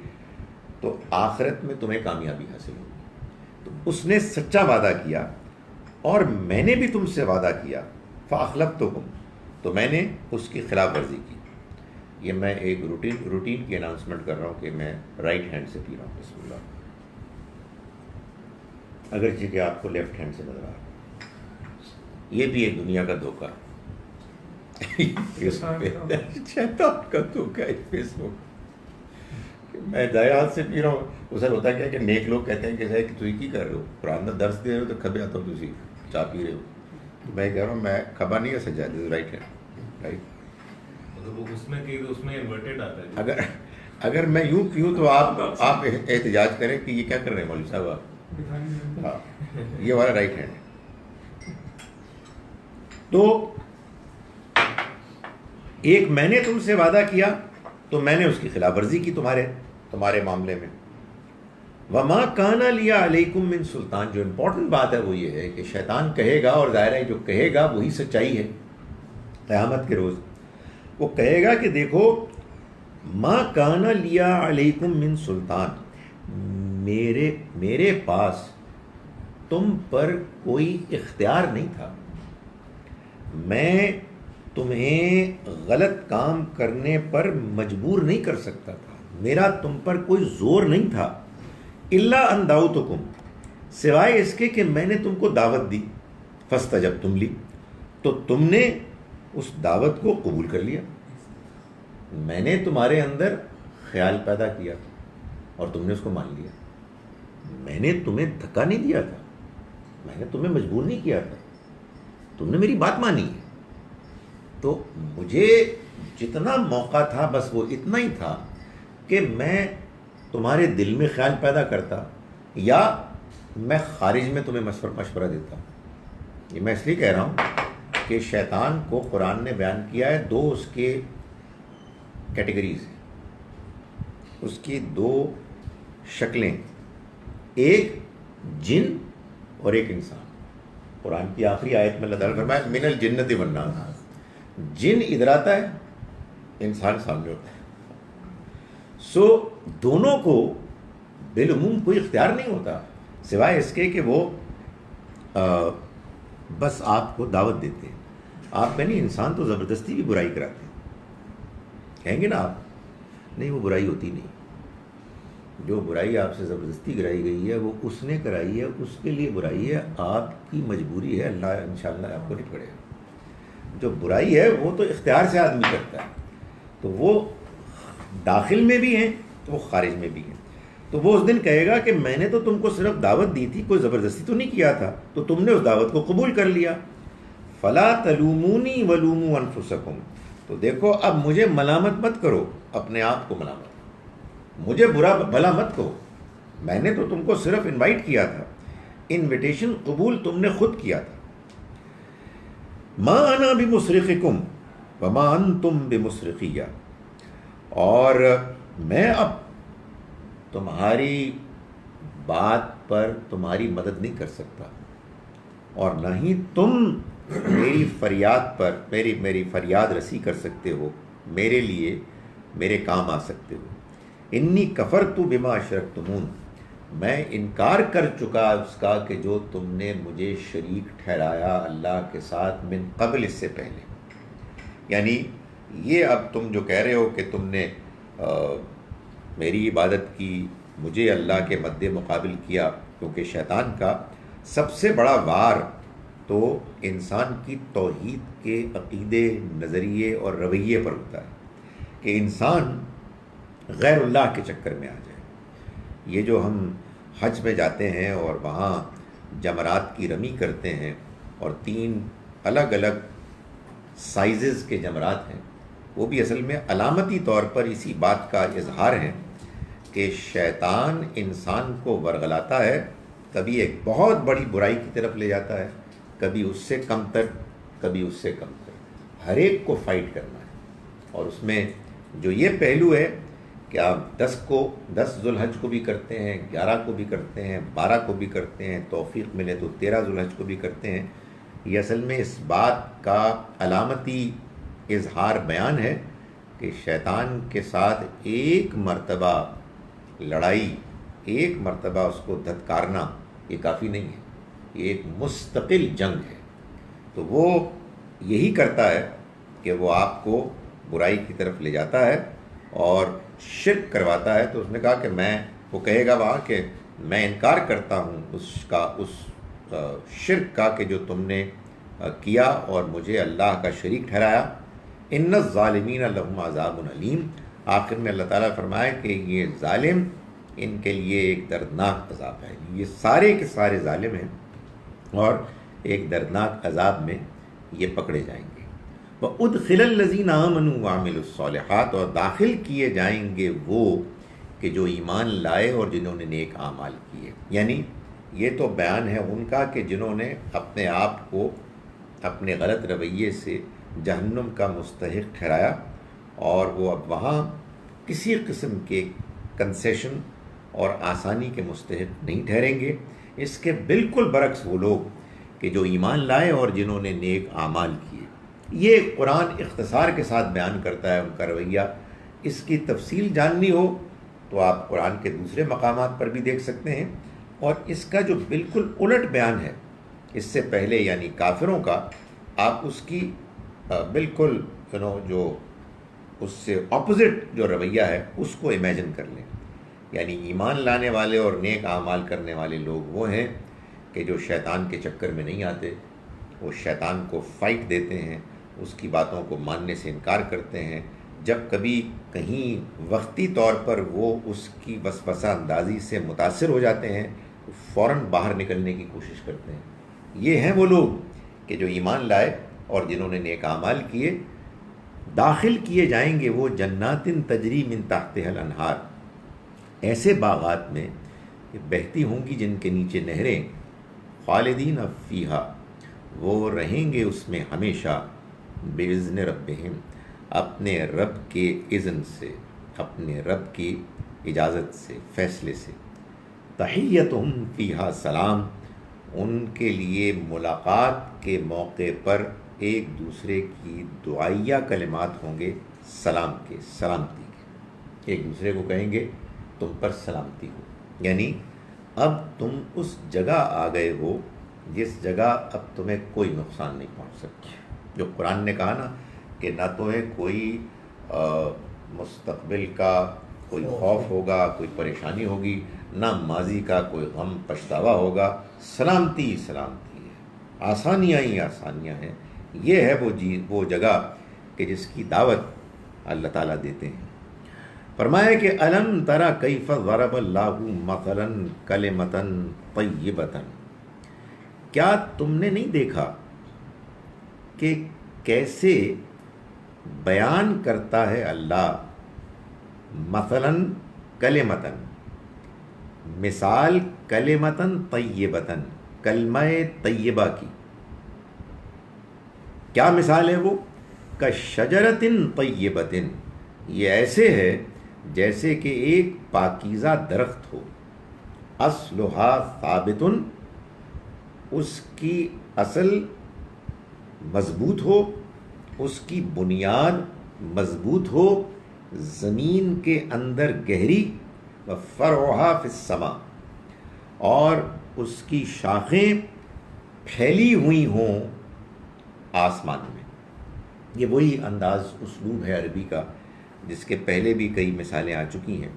تو آخرت میں تمہیں کامیابی حاصل ہوگی. تو اس نے سچا وعدہ کیا، اور میں نے بھی تم سے وعدہ کیا، فاخلفتکم، تو میں نے اس کی خلاف ورزی کی. یہ میں ایک روٹین کی اناؤنسمنٹ کر رہا ہوں کہ میں رائٹ ہینڈ سے پی رہا ہوں. بسم اللہ. اگرچہ کہ آپ کو لیفٹ ہینڈ سے نظر آ رہا ہے. یہ بھی ایک دنیا کا دھوکہ، شیطان کا دھوکہ ہے فیس بک. میں دائیں ہاتھ سے پی رہا ہوں. اسے ہوتا ہے کیا کہ نیک لوگ کہتے ہیں کہ تو یہ کی کر رہے ہو، قرآن میں درس دے رہے ہو تو کھبے آتا ہو، تھی چاہ پی رہے ہو. میں کہہ رہا ہوں میں کھبا نہیں ہے، سجا دے رائٹ ہے، رائٹ. اگر میں یوں پیوں تو آپ احتجاج کریں کہ یہ کیا کر رہے ہیں مولوی صاحب آپ. ہاں یہ ہمارا رائٹ ہینڈ ہے. تو ایک میں نے تم سے وعدہ کیا تو میں نے اس کی خلاف ورزی کی تمہارے معاملے میں. وما کان لی علیکم من سلطان. جو امپورٹنٹ بات ہے وہ یہ ہے کہ شیطان کہے گا، اور ظاہر ہے جو کہے گا وہی سچائی ہے. قیامت کے روز وہ کہے گا کہ دیکھو ما کان لی علیکم من سلطان، میرے پاس تم پر کوئی اختیار نہیں تھا، میں تمہیں غلط کام کرنے پر مجبور نہیں کر سکتا تھا، میرا تم پر کوئی زور نہیں تھا. الا ان دعوتکم، سوائے اس کے کہ میں نے تم کو دعوت دی، فاستجبتم لی، تو تم نے اس دعوت کو قبول کر لیا. میں نے تمہارے اندر خیال پیدا کیا اور تم نے اس کو مان لیا. میں نے تمہیں دھکا نہیں دیا تھا، میں نے تمہیں مجبور نہیں کیا تھا، تم نے میری بات مانی ہے. تو مجھے جتنا موقع تھا بس وہ اتنا ہی تھا کہ میں تمہارے دل میں خیال پیدا کرتا یا میں خارج میں تمہیں مشورہ دیتا. یہ میں اس لیے کہہ رہا ہوں کہ شیطان کو قرآن نے بیان کیا ہے، دو اس کے کیٹیگریز ہیں، اس کی دو شکلیں، ایک جن اور ایک انسان. قرآن کی آخری آیت میں اللہ تعالیٰ نے فرمایا من الجنۃ والناس. جن ادھر آتا ہے، انسان سامنے ہوتا ہے. سو دونوں کو بالعموم کوئی اختیار نہیں ہوتا سوائے اس کے کہ وہ بس آپ کو دعوت دیتے ہیں. آپ میں نہیں، انسان تو زبردستی بھی برائی کراتے ہیں. کہیں گے نا آپ نہیں وہ برائی ہوتی نہیں. جو برائی آپ سے زبردستی کرائی گئی ہے وہ اس نے کرائی ہے، اس کے لیے برائی ہے، آپ کی مجبوری ہے، اللہ انشاءاللہ آپ کو نہیں پڑے گا. جو برائی ہے وہ تو اختیار سے آدمی کرتا ہے، تو وہ داخل میں بھی ہیں تو وہ خارج میں بھی ہیں. تو وہ اس دن کہے گا کہ میں نے تو تم کو صرف دعوت دی تھی، کوئی زبردستی تو نہیں کیا تھا، تو تم نے اس دعوت کو قبول کر لیا. فلا تلومونی ولوموا انفسکم. تو دیکھو اب مجھے ملامت مت کرو، اپنے آپ کو ملامت، مجھے برا بھلا مت کہو. میں نے تو تم کو صرف انوائٹ کیا تھا، انویٹیشن قبول تم نے خود کیا تھا. ما انا بمصرخکم وما انتم بمصرخیہ. اور میں اب تمہاری بات پر تمہاری مدد نہیں کر سکتا، اور نہ ہی تم میری فریاد پر میری فریاد رسی کر سکتے ہو، میرے لیے میرے کام آ سکتے ہو. انی کفرت بما اشرکتمون. میں انکار کر چکا اس کا کہ جو تم نے مجھے شریک ٹھہرایا اللہ کے ساتھ من قبل، اس سے پہلے. یعنی یہ اب تم جو کہہ رہے ہو کہ تم نے میری عبادت کی، مجھے اللہ کے مد مقابل کیا، کیونکہ شیطان کا سب سے بڑا وار تو انسان کی توحید کے عقیدے، نظریے اور رویے پر ہوتا ہے کہ انسان غیر اللہ کے چکر میں آ جائے۔ یہ جو ہم حج میں جاتے ہیں اور وہاں جمرات کی رمی کرتے ہیں، اور 3 الگ الگ سائزز کے جمرات ہیں، وہ بھی اصل میں علامتی طور پر اسی بات کا اظہار ہے کہ شیطان انسان کو ورغلاتا ہے، کبھی ایک بہت بڑی برائی کی طرف لے جاتا ہے، کبھی اس سے کم تر، کبھی اس سے کم تر، ہر ایک کو فائٹ کرنا ہے۔ اور اس میں جو یہ پہلو ہے کہ آپ 10 ذوالحج کو بھی کرتے ہیں، 11 کو بھی کرتے ہیں، 12 کو بھی کرتے ہیں، توفیق ملے تو 13 ذوالحج کو بھی کرتے ہیں، یہ اصل میں اس بات کا علامتی اظہار بیان ہے کہ شیطان کے ساتھ ایک مرتبہ لڑائی، ایک مرتبہ اس کو دھتکارنا یہ کافی نہیں ہے، یہ ایک مستقل جنگ ہے۔ تو وہ یہی کرتا ہے کہ وہ آپ کو برائی کی طرف لے جاتا ہے اور شرک کرواتا ہے۔ تو اس نے کہا کہ وہ کہے گا وہاں کہ میں انکار کرتا ہوں اس شرک کا کہ جو تم نے کیا اور مجھے اللہ کا شریک ٹھہرایا۔ ان الظالمین لہم عذاب علیم، آخر میں اللہ تعالیٰ فرمائے کہ یہ ظالم، ان کے لیے ایک دردناک عذاب ہے، یہ سارے کے سارے ظالم ہیں اور ایک دردناک عذاب میں یہ پکڑے جائیں گے۔ وَأُدْخِلَ الَّذِينَ آمَنُوا وَعَمِلُوا الصَّالِحَاتِ، اور داخل کیے جائیں گے وہ کہ جو ایمان لائے اور جنہوں نے نیک اعمال کیے۔ یعنی یہ تو بیان ہے ان کا کہ جنہوں نے اپنے آپ کو اپنے غلط رویے سے جہنم کا مستحق ٹھہرایا، اور وہ اب وہاں کسی قسم کے کنسیشن اور آسانی کے مستحق نہیں ٹھہریں گے۔ اس کے بالکل برعکس وہ لوگ کہ جو ایمان لائے اور جنہوں نے نیک اعمال کیے۔ یہ قرآن اختصار کے ساتھ بیان کرتا ہے ان کا رویہ۔ اس کی تفصیل جاننی ہو تو آپ قرآن کے دوسرے مقامات پر بھی دیکھ سکتے ہیں، اور اس کا جو بالکل الٹ بیان ہے اس سے پہلے یعنی کافروں کا، آپ اس کی بالکل جو اس سے اپوزٹ جو رویہ ہے اس کو امیجن کر لیں۔ یعنی ایمان لانے والے اور نیک اعمال کرنے والے لوگ وہ ہیں کہ جو شیطان کے چکر میں نہیں آتے، وہ شیطان کو فائٹ دیتے ہیں، اس کی باتوں کو ماننے سے انکار کرتے ہیں۔ جب کبھی کہیں وقتی طور پر وہ اس کی وسوسہ اندازی سے متاثر ہو جاتے ہیں تو فوراً باہر نکلنے کی کوشش کرتے ہیں۔ یہ ہیں وہ لوگ کہ جو ایمان لائے اور جنہوں نے نیک اعمال کیے۔ داخل کیے جائیں گے وہ جنات تجری من تحتها الانہار، ایسے باغات میں کہ بہتی ہوں گی جن کے نیچے نہریں، خالدین فیہا، وہ رہیں گے اس میں ہمیشہ، باذن ربہم، اپنے رب کے اذن سے، اپنے رب کی اجازت سے، فیصلے سے۔ تحیتہم فیہا سلام، ان کے لیے ملاقات کے موقع پر ایک دوسرے کی دعائیہ کلمات ہوں گے، سلام کے، سلامتی کے، ایک دوسرے کو کہیں گے تم پر سلامتی ہو۔ یعنی اب تم اس جگہ آ گئے ہو جس جگہ اب تمہیں کوئی نقصان نہیں پہنچ سکتی۔ جو قرآن نے کہا نا کہ نہ تمہیں کوئی مستقبل کا کوئی خوف ہوگا، کوئی پریشانی ہوگی، نہ ماضی کا کوئی غم پچھتاوا ہوگا، سلامتی ہی سلامتی ہے، آسانیاں ہی آسانیاں ہیں۔ یہ ہے وہ جگہ کہ جس کی دعوت اللہ تعالیٰ دیتے ہیں۔ فرمایا کہ الم تری کیف ضرب اللہ مثلا کلمۃ طیبۃ، کیا تم نے نہیں دیکھا کہ کیسے بیان کرتا ہے اللہ مثلا کلمۃ، مثال کلمۃ طیبۃ، کلمہ طیبہ کی۔ کیا مثال ہے وہ؟ کشجرۃ طیبۃ، یہ ایسے ہے جیسے کہ ایک پاکیزہ درخت ہو، اصلھا ثابت، اس کی اصل مضبوط ہو، اس کی بنیاد مضبوط ہو، زمین کے اندر گہری، وفرعھا فی السماء، اور اس کی شاخیں پھیلی ہوئی ہوں آسمان میں۔ یہ وہی انداز اسلوب ہے عربی کا جس کے پہلے بھی کئی مثالیں آ چکی ہیں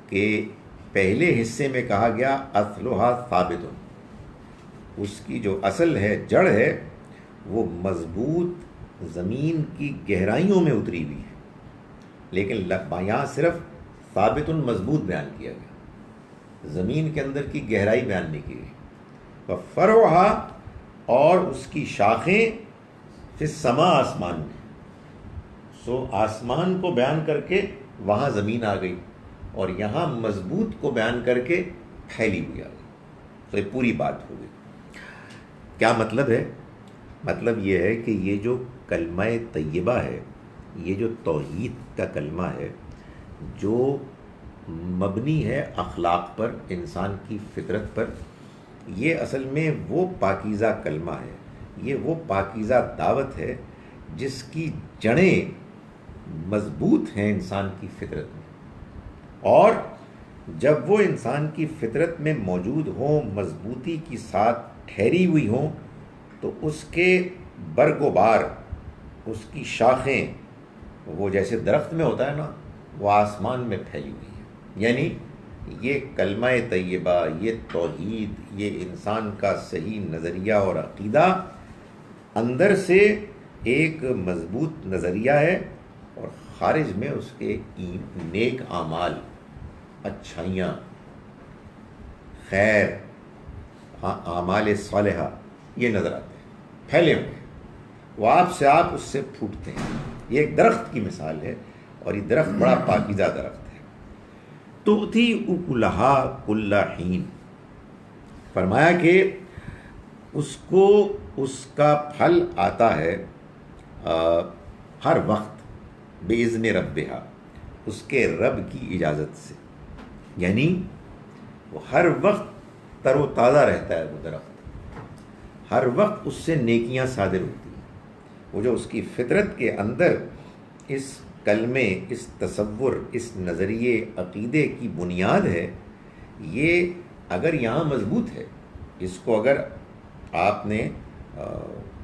کہ پہلے حصے میں کہا گیا اصلھا ثابت، اس کی جو اصل ہے، جڑ ہے، وہ مضبوط زمین کی گہرائیوں میں اتری ہوئی ہے، لیکن یہاں صرف ثابت مضبوط بیان کیا گیا، زمین کے اندر کی گہرائی بیان نہیں کی گئی۔ فرعھا، اور اس کی شاخیں، فی السماء، آسمان میں، سو آسمان کو بیان کر کے وہاں زمین آ گئی، اور یہاں مضبوط کو بیان کر کے پھیلی ہوئی آ گئی، تو یہ پوری بات ہو گئی۔ کیا مطلب ہے؟ مطلب یہ ہے کہ یہ جو کلمہ طیبہ ہے، یہ جو توحید کا کلمہ ہے، جو مبنی ہے اخلاق پر، انسان کی فطرت پر، یہ اصل میں وہ پاکیزہ کلمہ ہے، یہ وہ پاکیزہ دعوت ہے جس کی جڑیں مضبوط ہیں انسان کی فطرت میں، اور جب وہ انسان کی فطرت میں موجود ہوں، مضبوطی کے ساتھ ٹھہری ہوئی ہوں، تو اس کے برگ و بار، اس کی شاخیں، وہ جیسے درخت میں ہوتا ہے نا، وہ آسمان میں پھیلی ہوئی ہے۔ یعنی یہ کلمہ طیبہ، یہ توحید، یہ انسان کا صحیح نظریہ اور عقیدہ اندر سے ایک مضبوط نظریہ ہے، اور خارج میں اس کے نیک اعمال، اچھائیاں، خیر، اعمال صالحہ، یہ نظر آتے ہیں، پھیلے ہوئے ہیں، وہ آپ سے آپ اس سے پھوٹتے ہیں۔ یہ ایک درخت کی مثال ہے، اور یہ درخت بڑا پاکیزہ درخت ہے۔ تؤتی اکلھا کل حین، فرمایا کہ اس کو اس کا پھل آتا ہے ہر وقت، باذن ربہا، اس کے رب کی اجازت سے، یعنی وہ ہر وقت تر و تازہ رہتا ہے، وہ درخت ہر وقت اس سے نیکیاں صادر ہوتی ہیں۔ وہ جو اس کی فطرت کے اندر اس کلمے، اس تصور، اس نظریے، عقیدے کی بنیاد ہے، یہ اگر یہاں مضبوط ہے، اس کو اگر آپ نے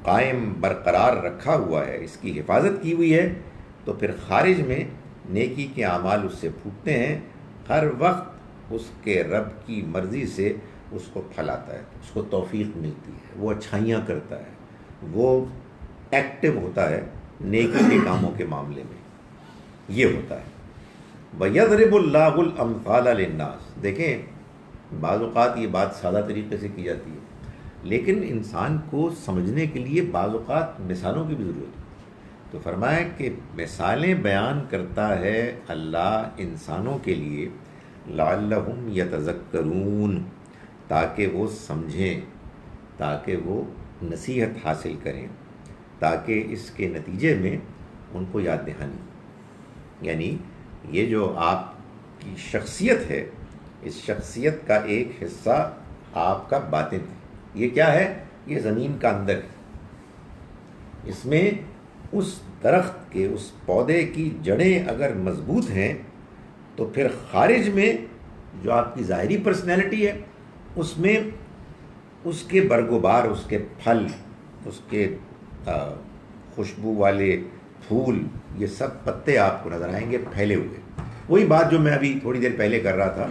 قائم برقرار رکھا ہوا ہے، اس کی حفاظت کی ہوئی ہے، تو پھر خارج میں نیکی کے اعمال اس سے پھوٹتے ہیں، ہر وقت اس کے رب کی مرضی سے اس کو پھلاتا ہے، اس کو توفیق ملتی ہے، وہ اچھائیاں کرتا ہے، وہ ایکٹیو ہوتا ہے نیکی کے کاموں کے معاملے میں، یہ ہوتا ہے۔ وَيَضْرِبُ اللَّهُ الْأَمْثَالَ لِلنَّاسِ، دیکھیں بعض اوقات یہ بات سادہ طریقے سے کی جاتی ہے، لیکن انسان کو سمجھنے کے لیے بعض اوقات مثالوں کی بھی ضرورت ہے۔ تو فرمایا کہ مثالیں بیان کرتا ہے اللہ انسانوں کے لیے، لعلہم یتذکرون، تاکہ وہ سمجھیں، تاکہ وہ نصیحت حاصل کریں، تاکہ اس کے نتیجے میں ان کو یاد دہانی، یعنی یہ جو آپ کی شخصیت ہے، اس شخصیت کا ایک حصہ آپ کا باطن ہے۔ یہ کیا ہے؟ یہ زمین کا اندر ہے، اس میں اس درخت کے، اس پودے کی جڑیں اگر مضبوط ہیں تو پھر خارج میں جو آپ کی ظاہری پرسنالٹی ہے، اس میں اس کے برگ و بار، اس کے پھل، اس کے خوشبو والے پھول، یہ سب پتے آپ کو نظر آئیں گے پھیلے ہوئے۔ وہی بات جو میں ابھی تھوڑی دیر پہلے کر رہا تھا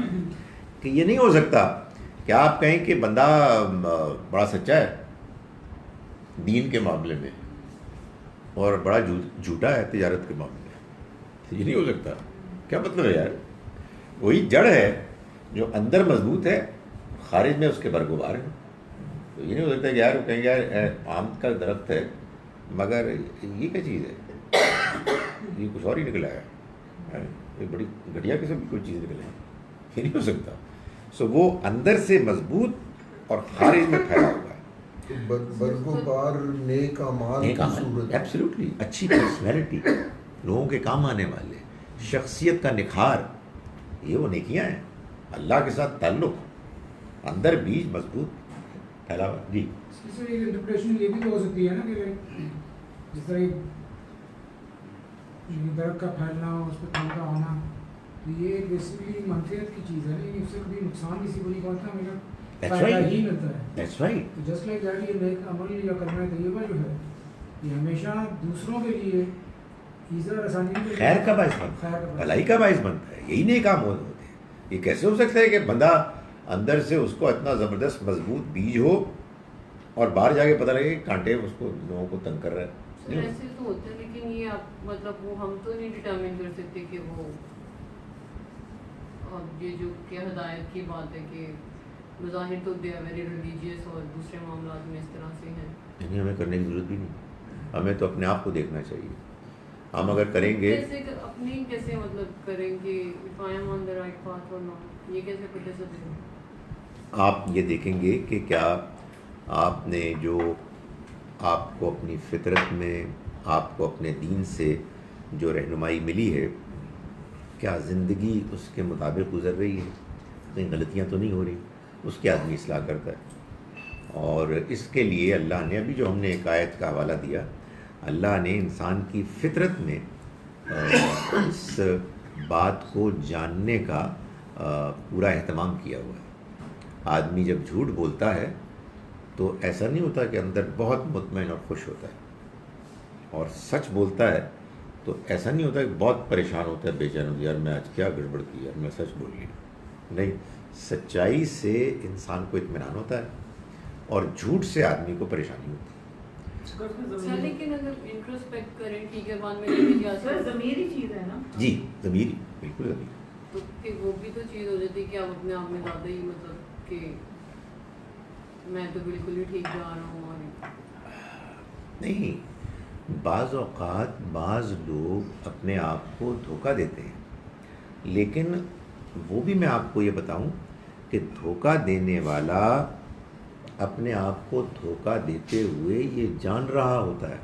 کہ یہ نہیں ہو سکتا کہ آپ کہیں کہ بندہ بڑا سچا ہے دین کے معاملے میں اور بڑا جھوٹا ہے تجارت کے معاملے میں، یہ نہیں ہو سکتا۔ کیا مطلب ہے یار؟ وہی جڑ ہے جو اندر مضبوط ہے، خارج میں اس کے برگ و بار ہیں، تو یہ نہیں ہو سکتا کہ یار کہیں یار آم کا درخت ہے مگر یہ کیا چیز ہے، یہ کچھ اور ہی نکلا ہے، یہ بڑی گھٹیا قسم کی کوئی چیز نکلے، یہ نہیں ہو سکتا۔ سو وہ اندر سے مضبوط اور خارج میں پھیلا ہوا ہے، برگ و بار، نیک اعمال کی صورت، ایبسلیوٹلی اچھی پرسنالٹی، لوگوں کے کام آنے والے، شخصیت کا نکھار، یہ وہ نیکیاں ہیں، اللہ کے ساتھ تعلق، اندر بیج مضبوط پھیلا ہوا۔ جی اس کی ایک انٹرپریشن یہ بھی تو ہو سکتی ہے نا کہ جس طرح درخت کا پھیلنا، اس پہ پھل کا آنا، تو یہ بیسیکلی منفیت کی چیز ہے، لیکن اس سے کبھی نقصان کسی کو نہیں پہنچتا، ہمیشہ فائدہ ہی ملتا ہے۔ That's right. تو جسٹ لائک دیٹ، یہ نیک عمل یا کلمہ طیبہ جو ہے، یہ ہمیشہ دوسروں کے لیے ایزا اور آسانی کے لیے خیر کا باعث بنتا ہے، بھلائی کا باعث بنتا ہے، یہی نیک کام ہوتے ہیں۔ یہ کیسے ہو سکتا ہے کہ بندہ اندر سے اس کو اتنا زبردست مضبوط بیج ہو اور باہر جا کے پتہ لگے کہ کانٹے اس کو لوگوں کو تنگ کر رہا ہے. ایسے تو ہوتا ہے لیکن یہ آپ مطلب وہ ہم تو نہیں ڈٹرمن کر سکتے کہ وہ اب یہ جو کہ ہدایت کی بات ہے کہ بظاہر تو دے آر ویری ریلیجیس اور دوسرے معاملات میں اس طرح سے ہیں. یعنی ہمیں کرنے کی ضرورت بھی نہیں, ہمیں تو اپنے آپ کو دیکھنا چاہیے. ہم اگر کریں گے اپنی کیسے مطلب کریں گے if I am on the right path or not, یہ کیسے پتہ چلے گا؟ آپ یہ دیکھیں گے کہ کیا آپ نے جو آپ کو اپنی فطرت میں, آپ کو اپنے دین سے جو رہنمائی ملی ہے, کیا زندگی اس کے مطابق گزر رہی ہے؟ کہیں غلطیاں تو نہیں ہو رہی؟ اس کی آدمی اصلاح کرتا ہے. اور اس کے لیے اللہ نے, ابھی جو ہم نے ایک آیت کا حوالہ دیا, اللہ نے انسان کی فطرت میں اس بات کو جاننے کا پورا اہتمام کیا ہوا ہے. آدمی جب جھوٹ بولتا ہے تو ایسا نہیں ہوتا کہ اندر بہت مطمئن اور خوش ہوتا ہے, اور سچ بولتا ہے تو ایسا نہیں ہوتا کہ بہت پریشان ہوتا ہے, بے چین ہوتا ہے, یار میں آج کیا گڑبڑ کی, یار میں سچ بول لی. نہیں, سچائی سے انسان کو اطمینان ہوتا ہے اور جھوٹ سے آدمی کو پریشانی ہوتی ہے. لیکن اگر انٹروسپیکٹ کریں ٹھیک ہے, بعد میں ضمیری چیز ہے نا. جی ضمیری, بالکل ضمیری. تو پھر وہ بھی تو چیز ہو جاتی ہے کہ آپ اپنے آپ میں زیادہ ہی مطلب کہ میں تو بالکل ہی ٹھیک جا رہا ہوں. اور نہیں, بعض اوقات بعض لوگ اپنے آپ کو دھوکہ دیتے ہیں, لیکن وہ بھی میں آپ کو یہ بتاؤں کہ دھوکہ دینے والا اپنے آپ کو دھوکہ دیتے ہوئے یہ جان رہا ہوتا ہے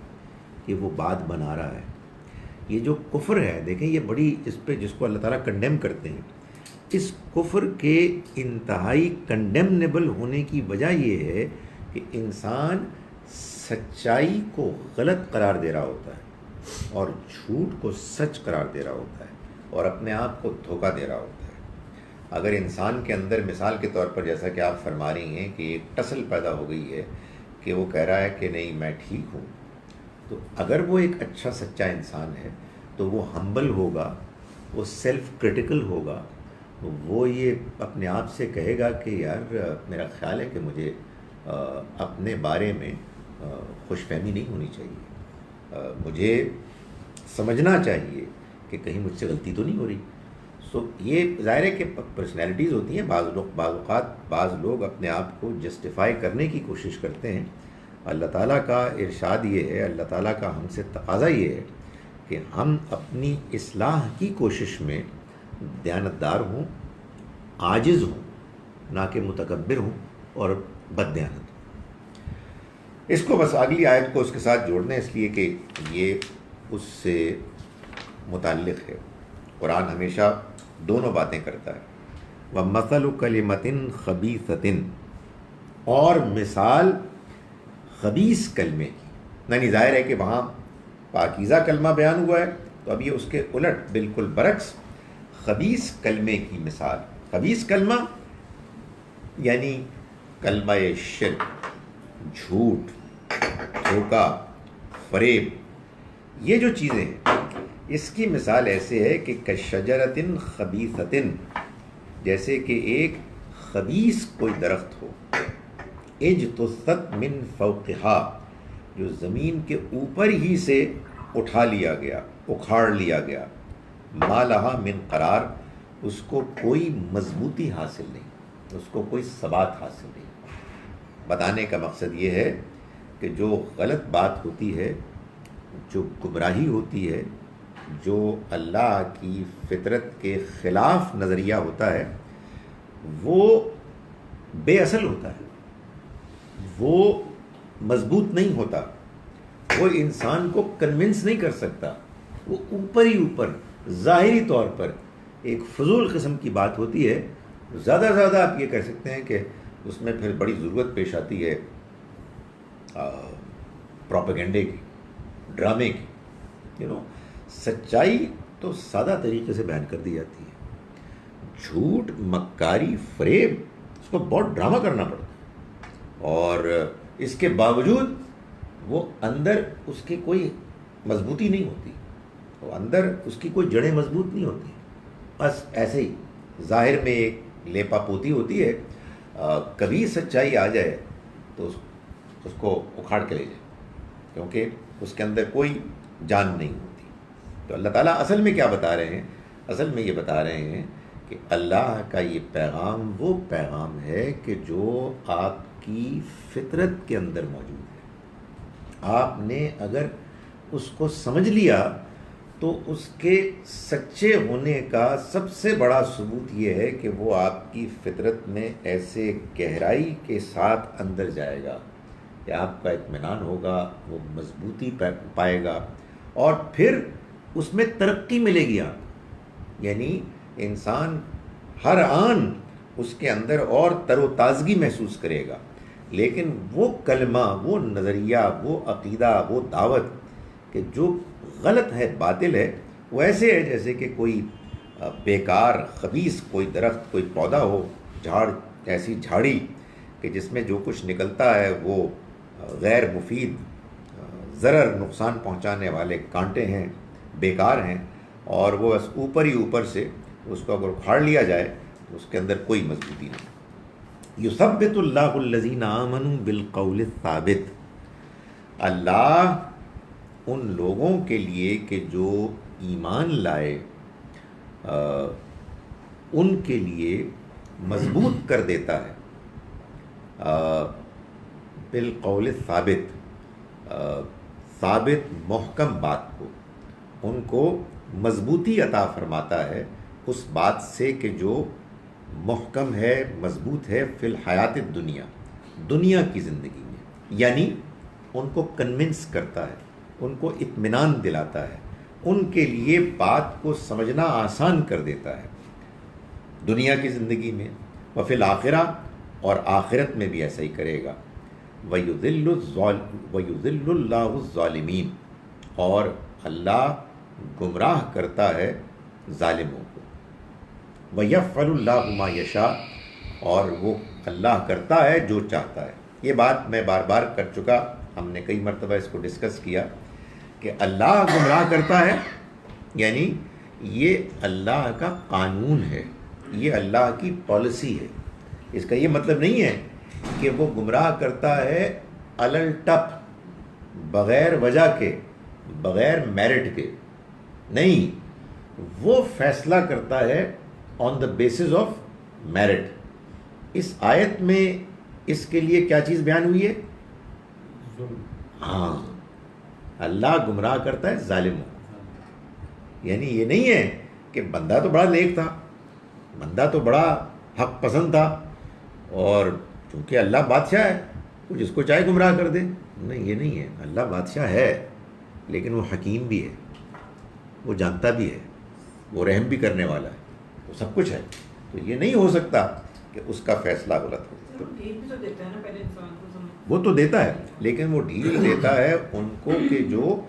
کہ وہ بات بنا رہا ہے. یہ جو کفر ہے, دیکھیں یہ بڑی, اس پہ جس کو اللہ تعالیٰ کنڈیم کرتے ہیں, اس کفر کے انتہائی کنڈیمنیبل ہونے کی وجہ یہ ہے کہ انسان سچائی کو غلط قرار دے رہا ہوتا ہے اور جھوٹ کو سچ قرار دے رہا ہوتا ہے اور اپنے آپ کو دھوکہ دے رہا ہوتا ہے. اگر انسان کے اندر مثال کے طور پر, جیسا کہ آپ فرما رہی ہیں کہ ایک ٹسل پیدا ہو گئی ہے کہ وہ کہہ رہا ہے کہ نہیں میں ٹھیک ہوں, تو اگر وہ ایک اچھا سچا انسان ہے تو وہ ہمبل ہوگا, وہ سیلف کرٹیکل ہوگا, وہ یہ اپنے آپ سے کہے گا کہ یار میرا خیال ہے کہ مجھے اپنے بارے میں خوش فہمی نہیں ہونی چاہیے, مجھے سمجھنا چاہیے کہ کہیں مجھ سے غلطی تو نہیں ہو رہی. سو یہ ظاہر ہے کہ پرسنالٹیز ہوتی ہیں, بعض اوقات بعض لوگ اپنے آپ کو جسٹیفائی کرنے کی کوشش کرتے ہیں. اللہ تعالیٰ کا ارشاد یہ ہے, اللہ تعالیٰ کا ہم سے تقاضا یہ ہے کہ ہم اپنی اصلاح کی کوشش میں دیانتدار ہوں, عاجز ہوں, نہ کہ متکبر ہوں اور بددیانت ہوں. اس کو بس اگلی آیت کو اس کے ساتھ جوڑ دیں, اس لیے کہ یہ اس سے متعلق ہے. قرآن ہمیشہ دونوں باتیں کرتا ہے. وَمَثَلُ كَلِمَةٍ خَبِيثَةٍ, اور مثال خبیث کلمے کی. یعنی ظاہر ہے کہ وہاں پاکیزہ کلمہ بیان ہوا ہے, تو اب یہ اس کے الٹ بالکل برعکس خبیث کلمے کی مثال. خبیث کلمہ یعنی کلمہ شرک, جھوٹ, دھوکہ, فریب, یہ جو چیزیں ہیں اس کی مثال ایسے ہے کہ کشجرۃ خبیثۃ, جیسے کہ ایک خبیث کوئی درخت ہو, اجتثت من فوقہا, جو زمین کے اوپر ہی سے اٹھا لیا گیا, اکھاڑ لیا گیا, ما لہا من قرار, اس کو کوئی مضبوطی حاصل نہیں, اس کو کوئی ثبات حاصل نہیں. بتانے کا مقصد یہ ہے کہ جو غلط بات ہوتی ہے, جو گمراہی ہوتی ہے, جو اللہ کی فطرت کے خلاف نظریہ ہوتا ہے, وہ بے اصل ہوتا ہے, وہ مضبوط نہیں ہوتا, وہ انسان کو کنونس نہیں کر سکتا. وہ اوپر ہی اوپر ظاہری طور پر ایک فضول قسم کی بات ہوتی ہے. زیادہ سے زیادہ آپ یہ کہہ سکتے ہیں کہ اس میں پھر بڑی ضرورت پیش آتی ہے پروپیگنڈے کی, ڈرامے کی. سچائی تو سادہ طریقے سے بیان کر دی جاتی ہے. جھوٹ, مکاری, فریب, اس کو بہت ڈرامہ کرنا پڑتا ہے, اور اس کے باوجود وہ اندر اس کی کوئی مضبوطی نہیں ہوتی, وہ اندر اس کی کوئی جڑیں مضبوط نہیں ہوتی, بس ایسے ہی ظاہر میں ایک لیپا پوتی ہوتی ہے، کبھی سچائی آ جائے تو اس کو اکھاڑ کے لے جائے، کیونکہ اس کے اندر کوئی جان نہیں ہوتی۔ تو اللہ تعالیٰ اصل میں کیا بتا رہے ہیں؟ اصل میں یہ بتا رہے ہیں کہ اللہ کا یہ پیغام وہ پیغام ہے کہ جو آپ کی فطرت کے اندر موجود ہے۔ آپ نے اگر اس کو سمجھ لیا تو اس کے سچے ہونے کا سب سے بڑا ثبوت یہ ہے کہ وہ آپ کی فطرت میں ایسے گہرائی کے ساتھ اندر جائے گا کہ آپ کا اطمینان ہوگا، وہ مضبوطی پائے گا، اور پھر اس میں ترقی ملے گی۔ یعنی انسان ہر آن اس کے اندر اور تر و تازگی محسوس کرے گا، لیکن وہ کلمہ، وہ نظریہ، وہ عقیدہ، وہ دعوت کہ جو غلط ہے، باطل ہے، وہ ایسے ہے جیسے کہ کوئی بیکار خبیث کوئی درخت، کوئی پودا ہو، ایسی جھاڑی کہ جس میں جو کچھ نکلتا ہے وہ غیر مفید، ضرر، نقصان پہنچانے والے کانٹے ہیں، بیکار ہیں، اور وہ بس اوپر ہی اوپر سے اس کو اگر اکھاڑ لیا جائے تو اس کے اندر کوئی مضبوطی نہیں۔ یثبت اللہ الذین آمنوا بالقول الثابت، اللہ ان لوگوں کے لیے کہ جو ایمان لائے ان کے لیے مضبوط کر دیتا ہے، بالقول ثابت، ثابت محکم بات کو، ان کو مضبوطی عطا فرماتا ہے اس بات سے کہ جو محکم ہے، مضبوط ہے، فی الحیات الدنیا، دنیا کی زندگی میں، یعنی ان کو کنونس کرتا ہے، ان کو اطمینان دلاتا ہے، ان کے لیے بات کو سمجھنا آسان کر دیتا ہے دنیا کی زندگی میں، وفی الآخرہ، اور آخرت میں بھی ایسا ہی کرے گا۔ وَيُذِلُّ اللَّهُ الظَّالِمِينَ، اور اللہ گمراہ کرتا ہے ظالموں کو۔ وَيَفْعَلُ اللَّهُ مَا يَشَاءُ، اور وہ اللہ کرتا ہے جو چاہتا ہے۔ یہ بات میں بار بار کر چکا، ہم نے کئی مرتبہ اس کو ڈسکس کیا کہ اللہ گمراہ کرتا ہے، یعنی یہ اللہ کا قانون ہے، یہ اللہ کی پالیسی ہے۔ اس کا یہ مطلب نہیں ہے کہ وہ گمراہ کرتا ہے الٹپ، بغیر وجہ کے، بغیر میرٹ کے، نہیں، وہ فیصلہ کرتا ہے آن دا بیسس آف میرٹ۔ اس آیت میں اس کے لیے کیا چیز بیان ہوئی ہے؟ ہاں، اللہ گمراہ کرتا ہے ظالموں، یعنی یہ نہیں ہے کہ بندہ تو بڑا نیک تھا، بندہ تو بڑا حق پسند تھا، اور چونکہ اللہ بادشاہ ہے وہ جس کو چاہے گمراہ کر دے۔ نہیں، یہ نہیں ہے، اللہ بادشاہ ہے لیکن وہ حکیم بھی ہے، وہ جانتا بھی ہے، وہ رحم بھی کرنے والا ہے، وہ سب کچھ ہے۔ تو یہ نہیں ہو سکتا کہ اس کا فیصلہ غلط ہو۔ وہ تو دیتا ہے، لیکن وہ ڈھیل دیتا ہے ان کو کہ جو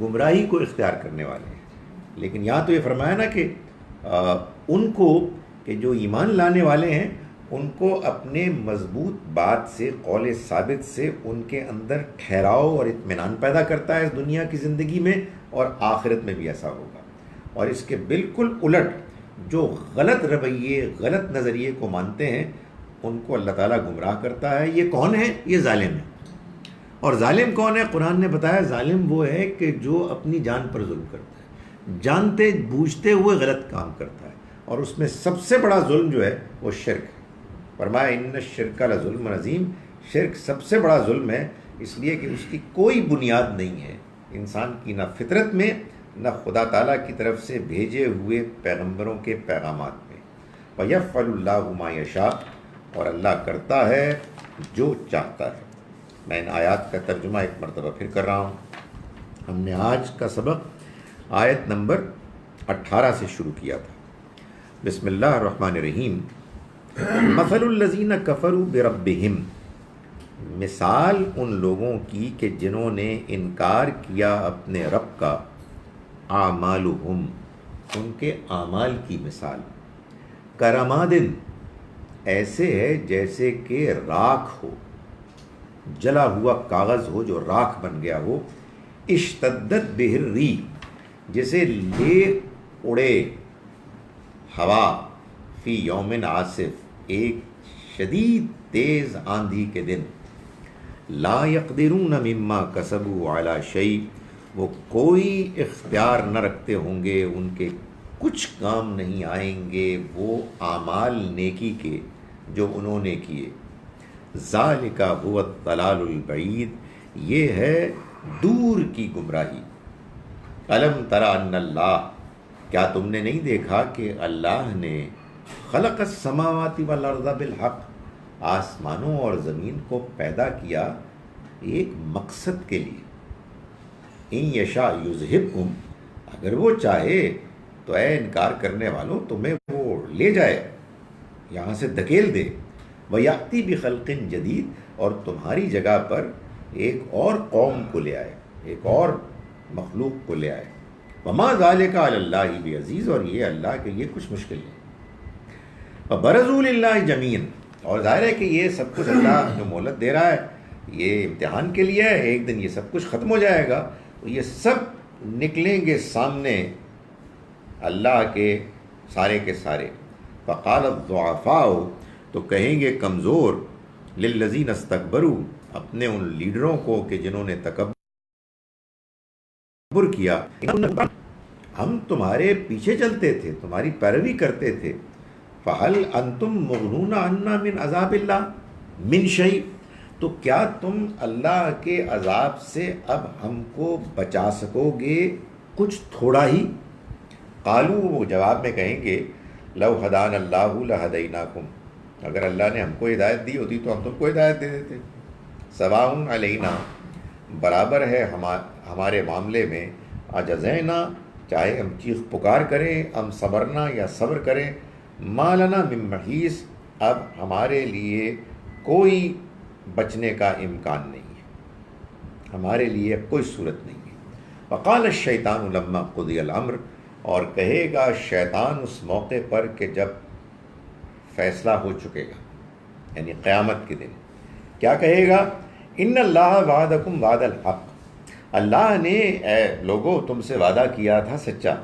گمراہی کو اختیار کرنے والے ہیں۔ لیکن یہاں تو یہ فرمایا نا کہ ان کو کہ جو ایمان لانے والے ہیں ان کو اپنے مضبوط بات سے، قول ثابت سے ان کے اندر ٹھہراؤ اور اطمینان پیدا کرتا ہے اس دنیا کی زندگی میں، اور آخرت میں بھی ایسا ہوگا۔ اور اس کے بالکل الٹ جو غلط رویے، غلط نظریے کو مانتے ہیں ان کو اللہ تعالیٰ گمراہ کرتا ہے۔ یہ کون ہے؟ یہ ظالم ہے۔ اور ظالم کون ہے؟ قرآن نے بتایا ظالم وہ ہے کہ جو اپنی جان پر ظلم کرتا ہے، جانتے بوجھتے ہوئے غلط کام کرتا ہے، اور اس میں سب سے بڑا ظلم جو ہے وہ شرک ہے۔ فرمایا ان الشرک لظلم عظیم، شرک سب سے بڑا ظلم ہے، اس لیے کہ اس کی کوئی بنیاد نہیں ہے انسان کی، نہ فطرت میں، نہ خدا تعالیٰ کی طرف سے بھیجے ہوئے پیغمبروں کے پیغامات میں۔ وَيَفْعَلُ اللَّهُ مَا يَشَاءُ، اور اللہ کرتا ہے جو چاہتا ہے۔ میں ان آیات کا ترجمہ ایک مرتبہ پھر کر رہا ہوں۔ ہم نے آج کا سبق آیت نمبر 18 سے شروع کیا تھا۔ بسم اللہ الرحمن الرحیم۔ مثل الذین کفروا بربہم، مثال ان لوگوں کی کہ جنہوں نے انکار کیا اپنے رب کا، اعمالہم، ان کے اعمال کی مثال، کرمادن، ایسے ہے جیسے کہ راکھ ہو، جلا ہوا کاغذ ہو جو راکھ بن گیا ہو، اشتدت بہ الریح، جسے لے اڑے ہوا، فی یوم عاصف، ایک شدید تیز آندھی کے دن، لا یقدرون مما کسبوا علی شیء، وہ کوئی اختیار نہ رکھتے ہوں گے، ان کے کچھ کام نہیں آئیں گے وہ اعمال نیکی کے جو انہوں نے کیے. ذالک هو الضلال البعید، یہ ہے دور کی گمراہی. الم تر ان اللہ، کیا تم نے نہیں دیکھا کہ اللہ نے خلق السماوات والارض بالحق، آسمانوں اور زمین کو پیدا کیا ایک مقصد کے لیے. ان یشاء یذہبکم، اگر وہ چاہے تو اے انکار کرنے والوں تمہیں وہ لے جائے، یہاں سے دھکیل دے. وَيَأْتِي بِخَلْقٍ جدید، اور تمہاری جگہ پر ایک اور قوم کو لے آئے، ایک اور مخلوق کو لے آئے. وَمَا ذَلِكَ عَلَى اللَّهِ بِعَزِیز، اور یہ اللہ کے لیے کچھ مشکل نہیں. وَبَرَزُوا لِلَّهِ جَمِيعًا، اور ظاہر ہے کہ یہ سب کچھ اللہ جو مہلت دے رہا ہے یہ امتحان کے لیے ہے، ایک دن یہ سب کچھ ختم ہو جائے گا، یہ سب نکلیں گے سامنے اللہ کے سارے کے سارے. فقال الضعفاء، تو کہیں گے کمزور، للذین استکبروا، اپنے ان لیڈروں کو کہ جنہوں نے تکبر کیا، ہم تمہارے پیچھے چلتے تھے، تمہاری پیروی کرتے تھے. فہل انتم مغنون عنا من عذاب اللہ من شیء، تو کیا تم اللہ کے عذاب سے اب ہم کو بچا سکو گے کچھ تھوڑا ہی؟ قالوا، وہ جواب میں کہیں گے، لو ہدان اللہ لہدیناکم، اگر اللہ نے ہم کو ہدایت دی ہوتی تو ہم تم کو ہدایت دے دیتے. سواء علینا، برابر ہے ہمارے معاملے میں، اجزینا، چاہے ہم چیخ پکار کریں، ہم صبرنا یا صبر کریں، ما لنا من محیص، اب ہمارے لیے کوئی بچنے کا امکان نہیں ہے، ہمارے لیے کوئی صورت نہیں ہے. وقال الشیطان لما قضی الامر، اور کہے گا شیطان اس موقع پر کہ جب فیصلہ ہو چکے گا، یعنی قیامت کے دن، کیا کہے گا؟ ان اللہ وعدکم وعد الحق، اللہ نے اے لوگو تم سے وعدہ کیا تھا سچا.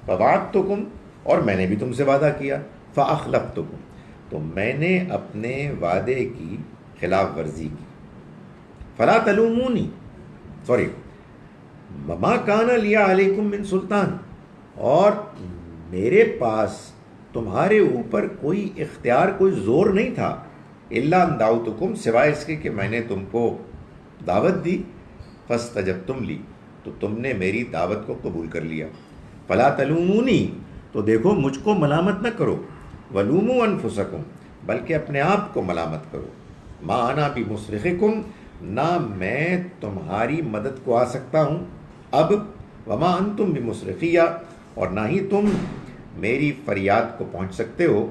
فوعدتکم، اور میں نے بھی تم سے وعدہ کیا. فاخلفتکم، تو میں نے اپنے وعدے کی خلاف ورزی کی. فلا تلومونی، وما کان لی علیکم من سلطان، اور میرے پاس تمہارے اوپر کوئی اختیار، کوئی زور نہیں تھا. الا ان دعوتکم، سوائے اس کے کہ میں نے تم کو دعوت دی. فاستجبتم لی، تو تم نے میری دعوت کو قبول کر لیا. فلا تلومونی، تو دیکھو مجھ کو ملامت نہ کرو. ولوموا انفسکم، بلکہ اپنے آپ کو ملامت کرو. ما انا بمصرخکم، نہ میں تمہاری مدد کو آ سکتا ہوں اب. وما انتم بمصرخیہ، اور نہ ہی تم میری فریاد کو پہنچ سکتے ہو.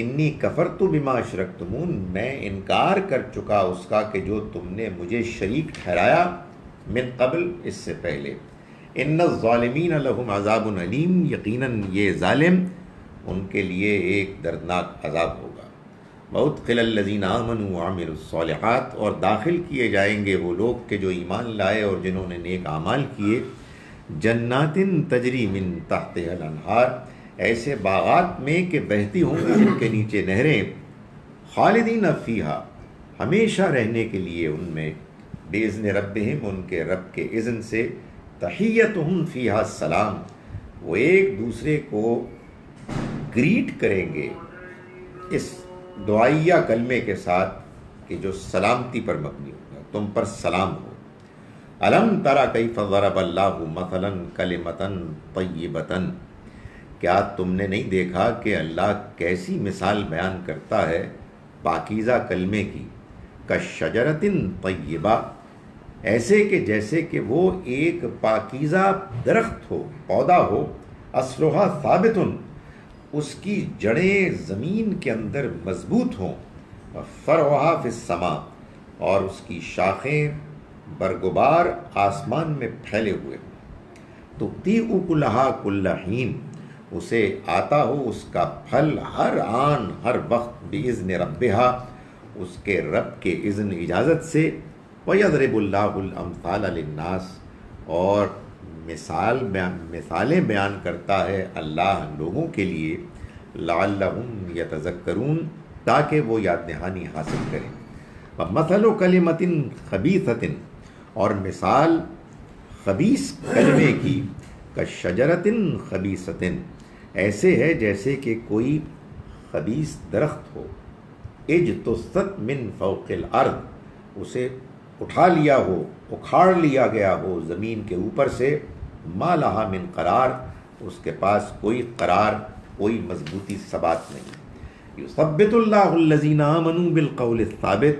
انی کفرت بما اشرکتمون، میں انکار کر چکا اس کا کہ جو تم نے مجھے شریک ٹھہرایا، من قبل، اس سے پہلے. ان الظالمین لہم عذاب علیم، یقیناً یہ ظالم ان کے لیے ایک دردناک عذاب ہوگا. وادخل الذین آمنوا وعملوا الصالحات، اور داخل کیے جائیں گے وہ لوگ کہ جو ایمان لائے اور جنہوں نے نیک اعمال کیے. جنات تجری من تحتها الانہار، ایسے باغات میں کہ بہتی ہوں گی جن کے نیچے نہریں. خالدین فیہا، ہمیشہ رہنے کے لیے ان میں. باذن ربہم، ان کے رب کے اذن سے. تحیتہم فیہا السلام، وہ ایک دوسرے کو گریٹ کریں گے اس دعائیہ کلمے کے ساتھ کہ جو سلامتی پر مبنی ہوگا، تم پر سلام ہو. الم ترى کیف ضرب اللہ مثلا کلمۃ طیبۃ، کیا تم نے نہیں دیکھا کہ اللہ کیسی مثال بیان کرتا ہے پاکیزہ کلمے کی. کشجرۃ طیبہ، ایسے کہ جیسے کہ وہ ایک پاکیزہ درخت ہو، پودا ہو. اصلھا ثابت، اس کی جڑیں زمین کے اندر مضبوط ہوں. فرعھا فی السماء، اور اس کی شاخیں برگبار آسمان میں پھیلے ہوئے ہوں. تؤتی اکلھا کل حین، اسے آتا ہو اس کا پھل ہر آن ہر وقت. باذن ربھا، اس کے رب کے اذن اجازت سے. ویضرب اللہ الامثال للناس، اور مثالیں بیان کرتا ہے اللہ لوگوں کے لیے. لعلہم یتذکرون، تاکہ وہ یاد دہانی حاصل کریں۔ ومثل کلمۃ خبیثۃ، اور مثال خبیث کلمے کی، کشجرۃ خبیثۃ، ایسے ہے جیسے کہ کوئی خبیث درخت ہو، اجتثت من فوق الارض، اسے اٹھا لیا ہو، اکھاڑ لیا گیا ہو زمین کے اوپر سے، ما لہا من قرار، اس کے پاس کوئی قرار، کوئی مضبوطی ثبات نہیں۔ یثبت اللہ الذین آمنوا بالقول الثابت،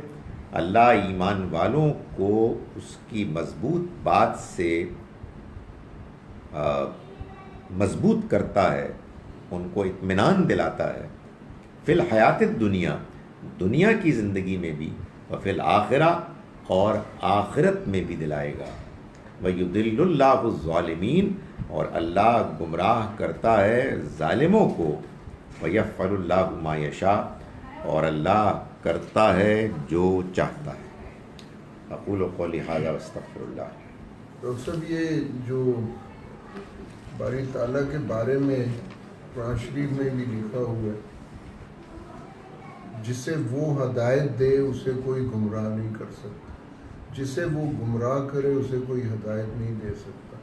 اللہ ایمان والوں کو اس کی مضبوط بات سے مضبوط کرتا ہے، ان کو اطمینان دلاتا ہے، فی الحیات الدنیا، دنیا کی زندگی میں بھی، وفی الآخرہ، اور آخرت میں بھی دلائے گا۔ وَيُضِلُّ اللَّهُ الظَّالِمِينَ، اور اللہ گمراہ کرتا ہے ظالموں کو، وَيَفْعَلُ اللَّهُ مَا يَشَاءُ، اور اللہ کرتا ہے جو چاہتا ہے۔ اقول قولی ھذا واستغفر اللہ۔ ڈاکٹر صاحب، یہ جو باری تعالیٰ کے بارے میں قرآن شریف میں بھی لکھا ہوا ہے، جسے وہ ہدایت دے اسے کوئی گمراہ نہیں کر سکتا، جسے وہ گمراہ کرے اسے کوئی ہدایت نہیں دے سکتا۔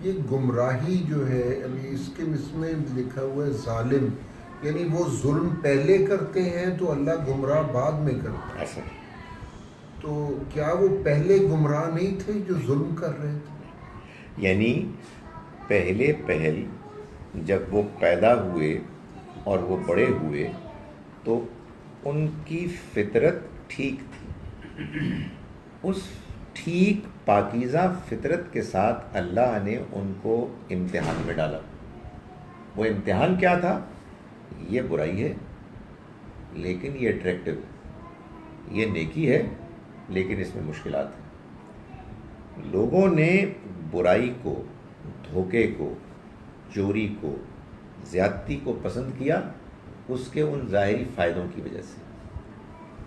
یہ گمراہی جو ہے، یعنی اس میں لکھا ہوا ہے ظالم، یعنی وہ ظلم پہلے کرتے ہیں تو اللہ گمراہ بعد میں کرتا ہے۔ تو کیا وہ پہلے گمراہ نہیں تھے جو ظلم کر رہے تھے؟ یعنی پہل جب وہ پیدا ہوئے اور وہ بڑے ہوئے تو ان کی فطرت ٹھیک تھی، اس ٹھیک پاکیزہ فطرت کے ساتھ اللہ نے ان کو امتحان میں ڈالا۔ وہ امتحان کیا تھا؟ یہ برائی ہے لیکن یہ اٹریکٹیو ہے، یہ نیکی ہے لیکن اس میں مشکلات ہیں۔ لوگوں نے برائی کو، دھوکے کو، چوری کو، زیادتی کو پسند کیا اس کے ان ظاہری فائدوں کی وجہ سے،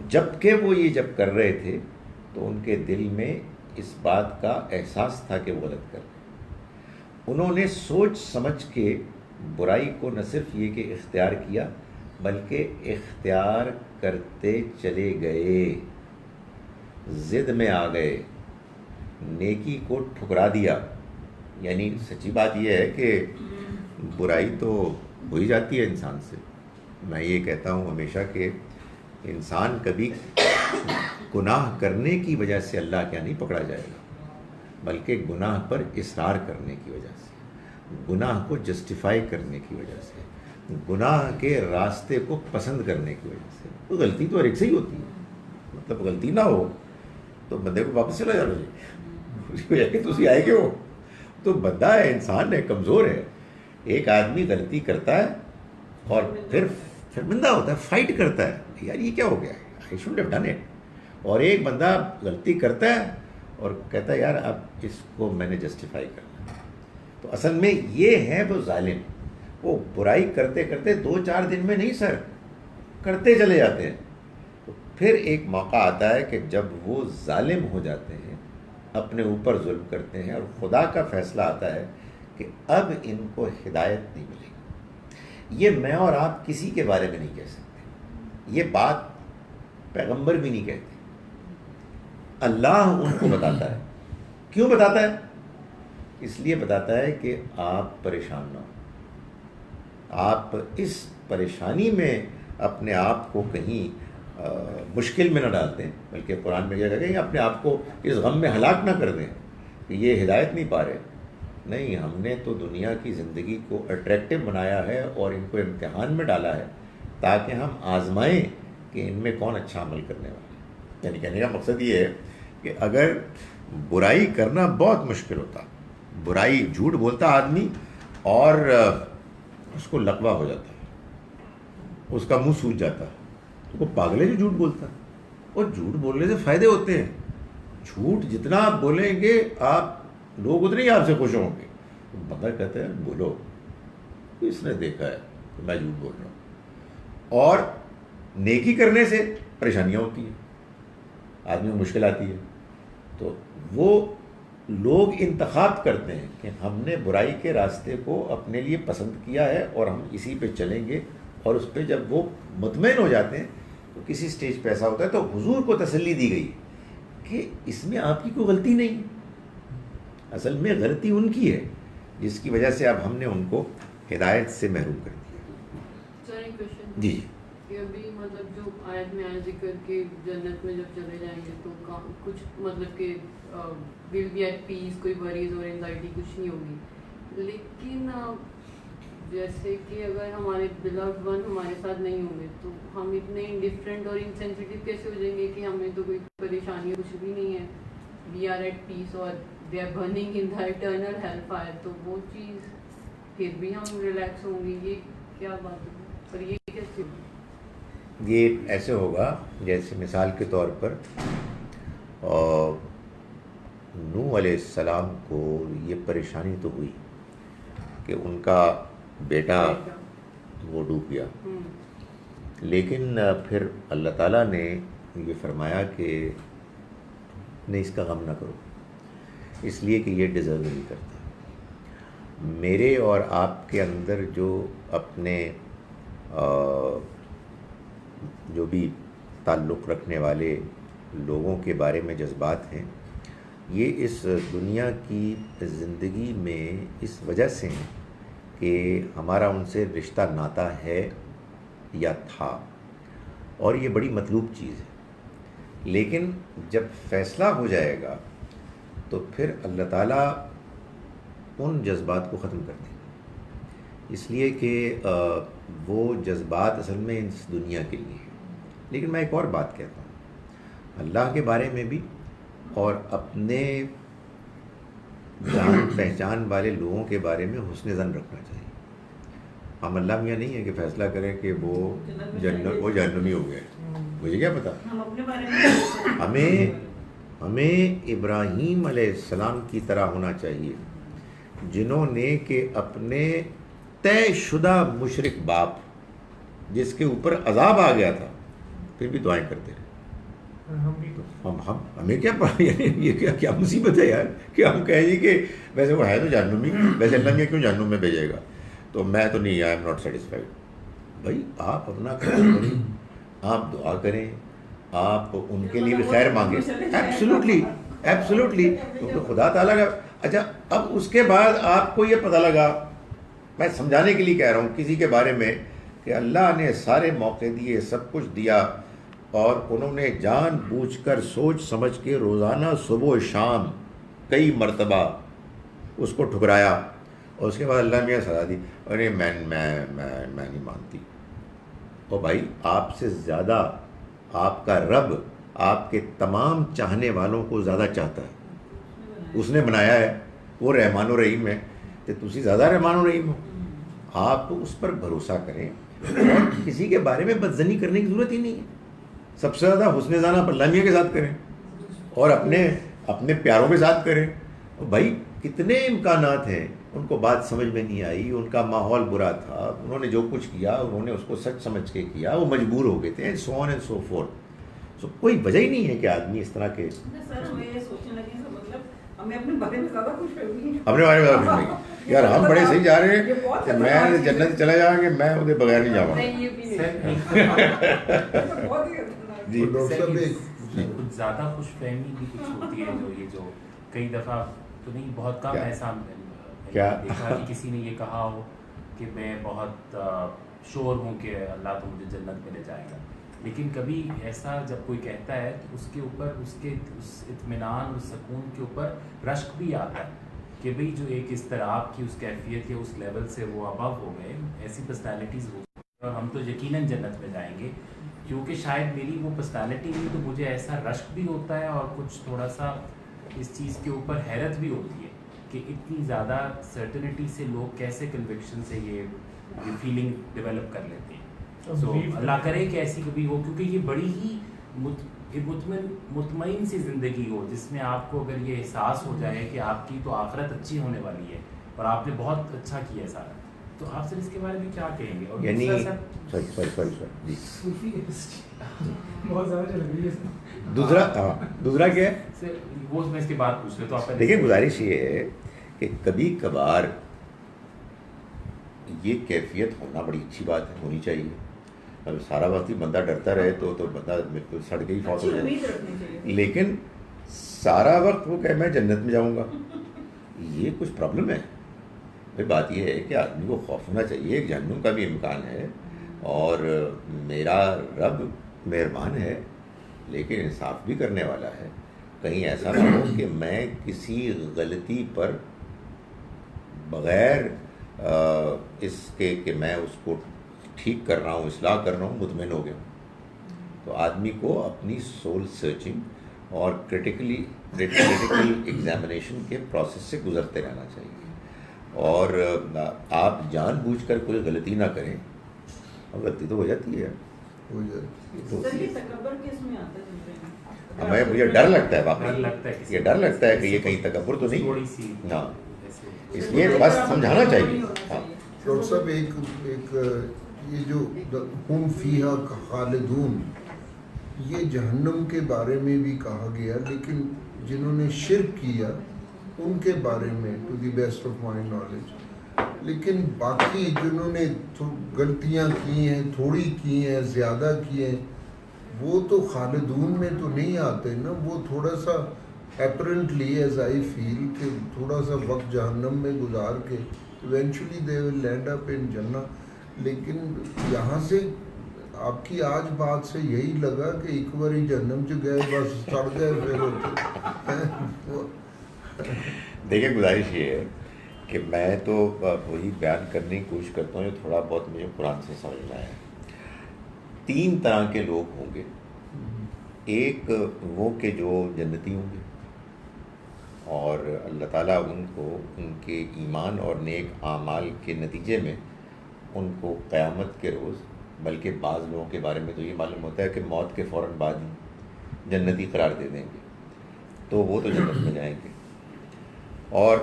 جبکہ وہ یہ جب کر رہے تھے تو ان کے دل میں اس بات کا احساس تھا کہ وہ غلط کر رہے ہیں۔ انہوں نے سوچ سمجھ کے برائی کو نہ صرف یہ کہ اختیار کیا بلکہ اختیار کرتے چلے گئے، ضد میں آ گئے، نیکی کو ٹھکرا دیا۔ یعنی سچی بات یہ ہے کہ برائی تو ہو ہی جاتی ہے انسان سے۔ میں یہ کہتا ہوں ہمیشہ کہ انسان کبھی گناہ کرنے کی وجہ سے اللہ کیا نہیں پکڑا جائے گا، بلکہ گناہ پر اصرار کرنے کی وجہ سے، گناہ کو جسٹیفائی کرنے کی وجہ سے، گناہ کے راستے کو پسند کرنے کی وجہ سے۔ تو غلطی تو ہر ایک سے ہی ہوتی ہے، مطلب غلطی نہ ہو تو بندے کو واپس چلا جانا چاہیے کہ تسی آئے کیوں؟ تو بندہ ہے، انسان ہے، کمزور ہے۔ ایک آدمی غلطی کرتا ہے اور پھر بندہ ہوتا ہے، فائٹ کرتا ہے، یار یہ کیا ہو گیا، I shouldn't have done it۔ اور ایک بندہ غلطی کرتا ہے اور کہتا ہے یار اب اس کو میں نے جسٹیفائی کرنا۔ تو اصل میں یہ ہے وہ ظالم، وہ برائی کرتے کرتے 2-4 دن میں نہیں سر، کرتے چلے جاتے ہیں۔ تو پھر ایک موقع آتا ہے کہ جب وہ ظالم ہو جاتے ہیں، اپنے اوپر ظلم کرتے ہیں، اور خدا کا فیصلہ آتا ہے کہ اب ان کو ہدایت نہیں ملے گی۔ یہ میں اور آپ کسی کے بارے میں نہیں کہہ سکتے، یہ بات پیغمبر بھی نہیں کہتے، اللہ ان کو بتاتا ہے۔ کیوں بتاتا ہے؟ اس لیے بتاتا ہے کہ آپ پریشان نہ ہوں، آپ اس پریشانی میں اپنے آپ کو کہیں مشکل میں نہ ڈال دیں، بلکہ قرآن میں یہ کہا کہ اپنے آپ کو اس غم میں ہلاک نہ کر دیں کہ یہ ہدایت نہیں پا رہے۔ نہیں، ہم نے تو دنیا کی زندگی کو اٹریکٹیو بنایا ہے اور ان کو امتحان میں ڈالا ہے تاکہ ہم آزمائیں کہ ان میں کون اچھا عمل کرنے والا ہے۔ یعنی کہنے کا مقصد یہ ہے کہ اگر برائی کرنا بہت مشکل ہوتا، برائی جھوٹ بولتا آدمی اور اس کو لقوہ ہو جاتا ہے، اس کا منہ سوج جاتا ہے، تو وہ پاگل ہے جو جھوٹ بولتا ہے۔ اور جھوٹ بولنے سے فائدے ہوتے ہیں، جھوٹ جتنا آپ بولیں گے آپ لوگ اتنے ہی آپ سے خوش ہوں گے۔ بندہ کہتا ہے بولو، اس نے دیکھا ہے کہ میں جھوٹ بول رہا ہوں۔ اور نیکی کرنے سے پریشانیاں ہوتی ہیں، آدمی کو مشکل آتی ہے، تو وہ لوگ انتخاب کرتے ہیں کہ ہم نے برائی کے راستے کو اپنے لیے پسند کیا ہے اور ہم اسی پہ چلیں گے اور اس پہ جب وہ مطمئن ہو جاتے ہیں تو کسی سٹیج پہ ایسا ہوتا ہے تو حضور کو تسلی دی گئی کہ اس میں آپ کی کوئی غلطی نہیں، اصل میں غلطی ان کی ہے جس کی وجہ سے اب ہم نے ان کو ہدایت سے محروم کر دیا۔ سر ایک کوشچن جی کہ ابھی مطلب جو آیت میں آیا ذکر کہ جنت میں جب چلے جائیں گے تو کچھ مطلب کہ ول بی ایٹ پیس، کوئی وریز اور انزائٹی کچھ نہیں ہوگی، لیکن جیسے کہ اگر ہمارے بلوڈ ون ہمارے ساتھ نہیں ہوں گے تو ہم اتنے انڈیفرنٹ اور انسینسیٹیو کیسے ہو جائیں گے کہ ہمیں تو کوئی پریشانی کچھ بھی نہیں ہے، وی آر ایٹ پیس اور they are burning in the eternal hell fire, تو وہ چیز پھر بھی ہم ریلیکس ہوں گے، یہ کیا بات ہے؟ اور یہ کیسے ہوگی؟ یہ ایسے ہوگا جیسے مثال کے طور پر نوح علیہ السلام کو یہ پریشانی تو ہوئی کہ ان کا بیٹا وہ ڈوب گیا، لیکن پھر اللہ تعالیٰ نے یہ فرمایا کہ نہیں، اس کا غم نہ کرو، اس لیے کہ یہ ڈیزرو نہیں کرتا۔ میرے اور آپ کے اندر جو اپنے جو بھی تعلق رکھنے والے لوگوں کے بارے میں جذبات ہیں، یہ اس دنیا کی زندگی میں اس وجہ سے ہیں کہ ہمارا ان سے رشتہ ناتا ہے یا تھا، اور یہ بڑی مطلوب چیز ہے، لیکن جب فیصلہ ہو جائے گا تو پھر اللہ تعالیٰ ان جذبات کو ختم کر دے گا، اس لیے کہ وہ جذبات اصل میں اس دنیا کے لیے ہیں۔ لیکن میں ایک اور بات کہتا ہوں، اللہ کے بارے میں بھی اور اپنے جان پہچان والے لوگوں کے بارے میں حسن ظن رکھنا چاہیے۔ ہم اللہ میاں نہیں ہے کہ فیصلہ کریں کہ وہ جہنمی ہو گئے، مجھے کیا پتا۔ ہمیں ابراہیم علیہ السلام کی طرح ہونا چاہیے، جنہوں نے کہ اپنے طے شدہ مشرک باپ جس کے اوپر عذاب آ گیا تھا پھر بھی دعائیں کرتے رہے۔ ہمیں کیا یہ کیا مصیبت ہے یار کہ ہم کہیں جی کہ ویسے وہ ہے تو جہنمی، ویسے اللہ میاں کیوں جہنم میں بھیجے گا، تو میں تو نہیں، آئی ایم ناٹ سیٹسفائیڈ۔ بھائی آپ اپنا کام کریں، آپ دعا کریں، آپ ان کے لیے بھی خیر مانگیں، ایبسلیوٹلی، کیونکہ خدا تعالیٰ کا۔ اچھا اب اس کے بعد آپ کو یہ پتہ لگا، میں سمجھانے کے لیے کہہ رہا ہوں کسی کے بارے میں، کہ اللہ نے سارے موقع دیے، سب کچھ دیا، اور انہوں نے جان بوجھ کر سوچ سمجھ کے روزانہ صبح و شام کئی مرتبہ اس کو ٹھکرایا، اور اس کے بعد اللہ میاں سزا دی، ارے میں نہیں مانتی۔ اور بھائی آپ سے زیادہ آپ کا رب آپ کے تمام چاہنے والوں کو زیادہ چاہتا ہے، اس نے بنایا ہے، وہ رحمان و رحیم ہے، تو تسی زیادہ رحمان و رحیم ہو۔ آپ اس پر بھروسہ کریں، اور کسی کے بارے میں بدظنی کرنے کی ضرورت ہی نہیں ہے۔ سب سے زیادہ حسن ظن آپ اللہ میاں کے ساتھ کریں، اور اپنے پیاروں کے ساتھ کریں۔ بھائی کتنے امکانات ہیں، ان کو بات سمجھ میں نہیں آئی، ان کا ماحول برا تھا، انہوں نے جو کچھ کیا انہوں نے اس کو سچ سمجھ کے کیا، وہ مجبور ہو گئے تھے، سو آن اینڈ سو فورتھ۔ کوئی وجہ ہی نہیں ہے کہ آدمی اس طرح کے اپنے بارے میں زیادہ خوش نہیں۔ یار ہم بڑے صحیح جا رہے ہیں کہ میں جنت چلا جاؤں گے، میں ادھر بغیر نہیں جاؤں گا۔ جی کچھ زیادہ خوش فہمی بھی کچھ ہوتی ہے، جو کئی دفعہ تو نہیں، بہت کم ایسا دیکھا کہ کسی نے یہ کہا ہو کہ میں بہت شور ہوں کہ اللہ تو مجھے جنت میں لے جائے گا، لیکن کبھی ایسا جب کوئی کہتا ہے تو اس کے اوپر اس اطمینان اور سکون کے اوپر رشک بھی آتا ہے کہ بھئی جو ایک اضطراب کی اس کیفیت یا اس لیول سے وہ ابو ہو گئے، ایسی پرسنالٹیز ہو گئی، اور ہم تو یقیناً جنت میں جائیں گے، کیونکہ شاید میری وہ پرسنالٹی نہیں، تو مجھے ایسا رشک بھی ہوتا ہے اور کچھ تھوڑا سا اس چیز کے اوپر حیرت بھی ہوتی ہے کہ اتنی زیادہ سرٹنٹی سے لوگ کیسے کنوکشن سے یہ فیلنگ ڈیولپ کر لیتے ہیں۔ سو اللہ کرے کہ ایسی کبھی ہو، کیونکہ یہ بڑی ہی مطمئن سی زندگی ہو جس میں آپ کو اگر یہ احساس ہو جائے کہ آپ کی تو آخرت اچھی ہونے والی ہے اور آپ نے بہت اچھا کیا ہے سارا، تو آپ سر اس کے بارے میں کیا کہیں گے؟ اور یعنی دوسرا کیا ہے، وہ میں اس کے بعد پوچھ لیتا ہوں۔ دیکھیں گزارش یہ ہے کہ کبھی کبھار یہ کیفیت ہونا بڑی اچھی بات ہے، ہونی چاہیے. اب سارا وقت ہی بندہ ڈرتا رہے تو بندہ بالکل سڑ کے ہی فوت ہو جائے. لیکن سارا وقت وہ کہ میں جنت میں جاؤں گا، یہ کچھ پرابلم ہے. بات یہ ہے کہ آدمی کو خوف ہونا چاہیے، جہنم کا بھی امکان ہے، اور میرا رب مہربان ہے لیکن انصاف بھی کرنے والا ہے. کہیں ایسا نہ ہو کہ میں کسی غلطی پر بغیر اس کے کہ میں اس کو ٹھیک کر رہا ہوں، اصلاح کر رہا ہوں، مطمئن ہو گیا. تو آدمی کو اپنی سول سرچنگ اور کریٹیکل ایگزامینیشن کے پروسیس سے گزرتے رہنا چاہیے. اور آپ جان بوجھ کر کوئی غلطی نہ کریں، اور غلطی تو ہو جاتی ہے. مجھے ڈر لگتا ہے واقعی، یہ ڈر لگتا ہے کہ یہ کہیں تکبر تو نہیں. ہاں، اس لیے بس سمجھانا چاہیے. ہاں ڈاکٹر صاحب، ایک یہ جو ہم فیہا خالدون، یہ جہنم کے بارے میں بھی کہا گیا، لیکن جنہوں نے شرک کیا ان کے بارے میں to the best of my knowledge. لیکن باقی جنہوں نے غلطیاں کی ہیں، تھوڑی کی ہیں، زیادہ کی ہیں، وہ تو خالدون میں تو نہیں آتے نا. وہ تھوڑا سا اپرنٹلی ایز آئی فیل کہ تھوڑا سا وقت جہنم میں گزار کے ایونچولی دے ول لینڈ اپ ان جنہ. لیکن یہاں سے آپ کی آج بات سے یہی لگا کہ ایک بار ہی جہنم چ گئے بس سڑ گئے پھر ہوتے. دیکھیں، گزارش یہ ہے کہ میں تو وہی بیان کرنے کی کوشش کرتا ہوں جو تھوڑا بہت مجھے قرآن سے سمجھ میں آیا ہے. 3 طرح کے لوگ ہوں گے. ایک وہ کہ جو جنتی ہوں گے، اور اللہ تعالیٰ ان کو ان کے ایمان اور نیک اعمال کے نتیجے میں ان کو قیامت کے روز، بلکہ بعض لوگوں کے بارے میں تو یہ معلوم ہوتا ہے کہ موت کے فوراً بعد ہی جنتی قرار دے دیں گے، تو وہ تو جنت میں جائیں گے. اور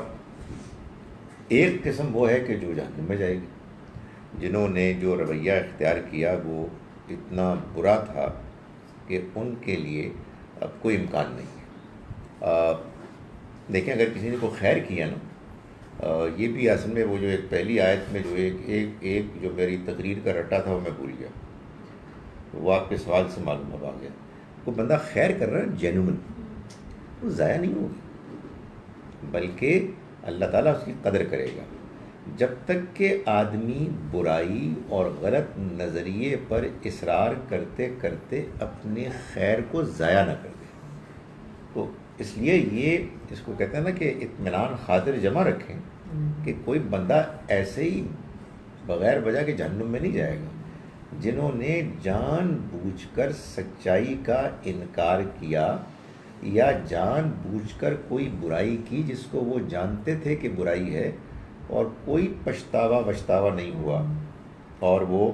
ایک قسم وہ ہے کہ جو جہنم میں جائے گی، جنہوں نے جو رویہ اختیار کیا وہ اتنا برا تھا کہ ان کے لیے اب کوئی امکان نہیں ہے. دیکھیں، اگر کسی نے کوئی خیر کیا نا، یہ بھی اصل میں وہ جو ایک پہلی آیت میں جو ایک جو میری تقریر کا رٹا تھا وہ میں بھول گیا، وہ آپ کے سوال سے معلوم ہو گیا. کوئی بندہ خیر کر رہا ہے جینوئن، وہ ضائع نہیں ہوگی، بلکہ اللہ تعالیٰ اس کی قدر کرے گا. جب تک کہ آدمی برائی اور غلط نظریے پر اصرار کرتے کرتے اپنے خیر کو ضائع نہ کر دے. تو اس لیے یہ اس کو کہتے ہیں نا کہ اطمینان خاطر جمع رکھیں کہ کوئی بندہ ایسے ہی بغیر وجہ کے جہنم میں نہیں جائے گا. جنہوں نے جان بوجھ کر سچائی کا انکار کیا یا جان بوجھ کر کوئی برائی کی جس کو وہ جانتے تھے کہ برائی ہے اور کوئی پچھتاوا نہیں ہوا، اور وہ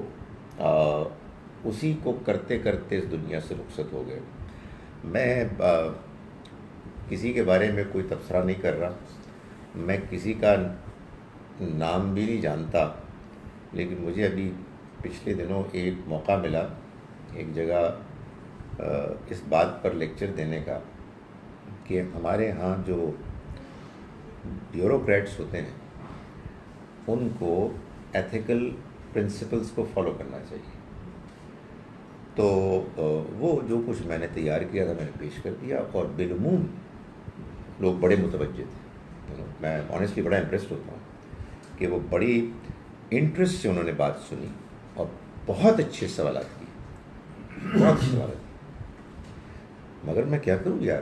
اسی کو کرتے کرتے اس دنیا سے رخصت ہو گئے. میں کسی کے بارے میں کوئی تبصرہ نہیں کر رہا، میں کسی کا نام بھی نہیں جانتا، لیکن مجھے ابھی پچھلے دنوں ایک موقع ملا ایک جگہ اس بات پر لیکچر دینے کا کہ ہمارے ہاں جو بیوروکریٹس ہوتے ہیں ان کو ایتھیکل پرنسپلز کو فالو کرنا چاہیے. تو وہ جو کچھ میں نے تیار کیا تھا میں نے پیش کر دیا، اور بالعموم لوگ بڑے متوجہ تھے. میں آنیسٹلی بڑا امپریسڈ ہوتا ہوں کہ وہ بڑی انٹرسٹ سے انہوں نے بات سنی اور بہت اچھے سوالات کیے، بہت اچھے سوالات. مگر میں کیا کروں یار،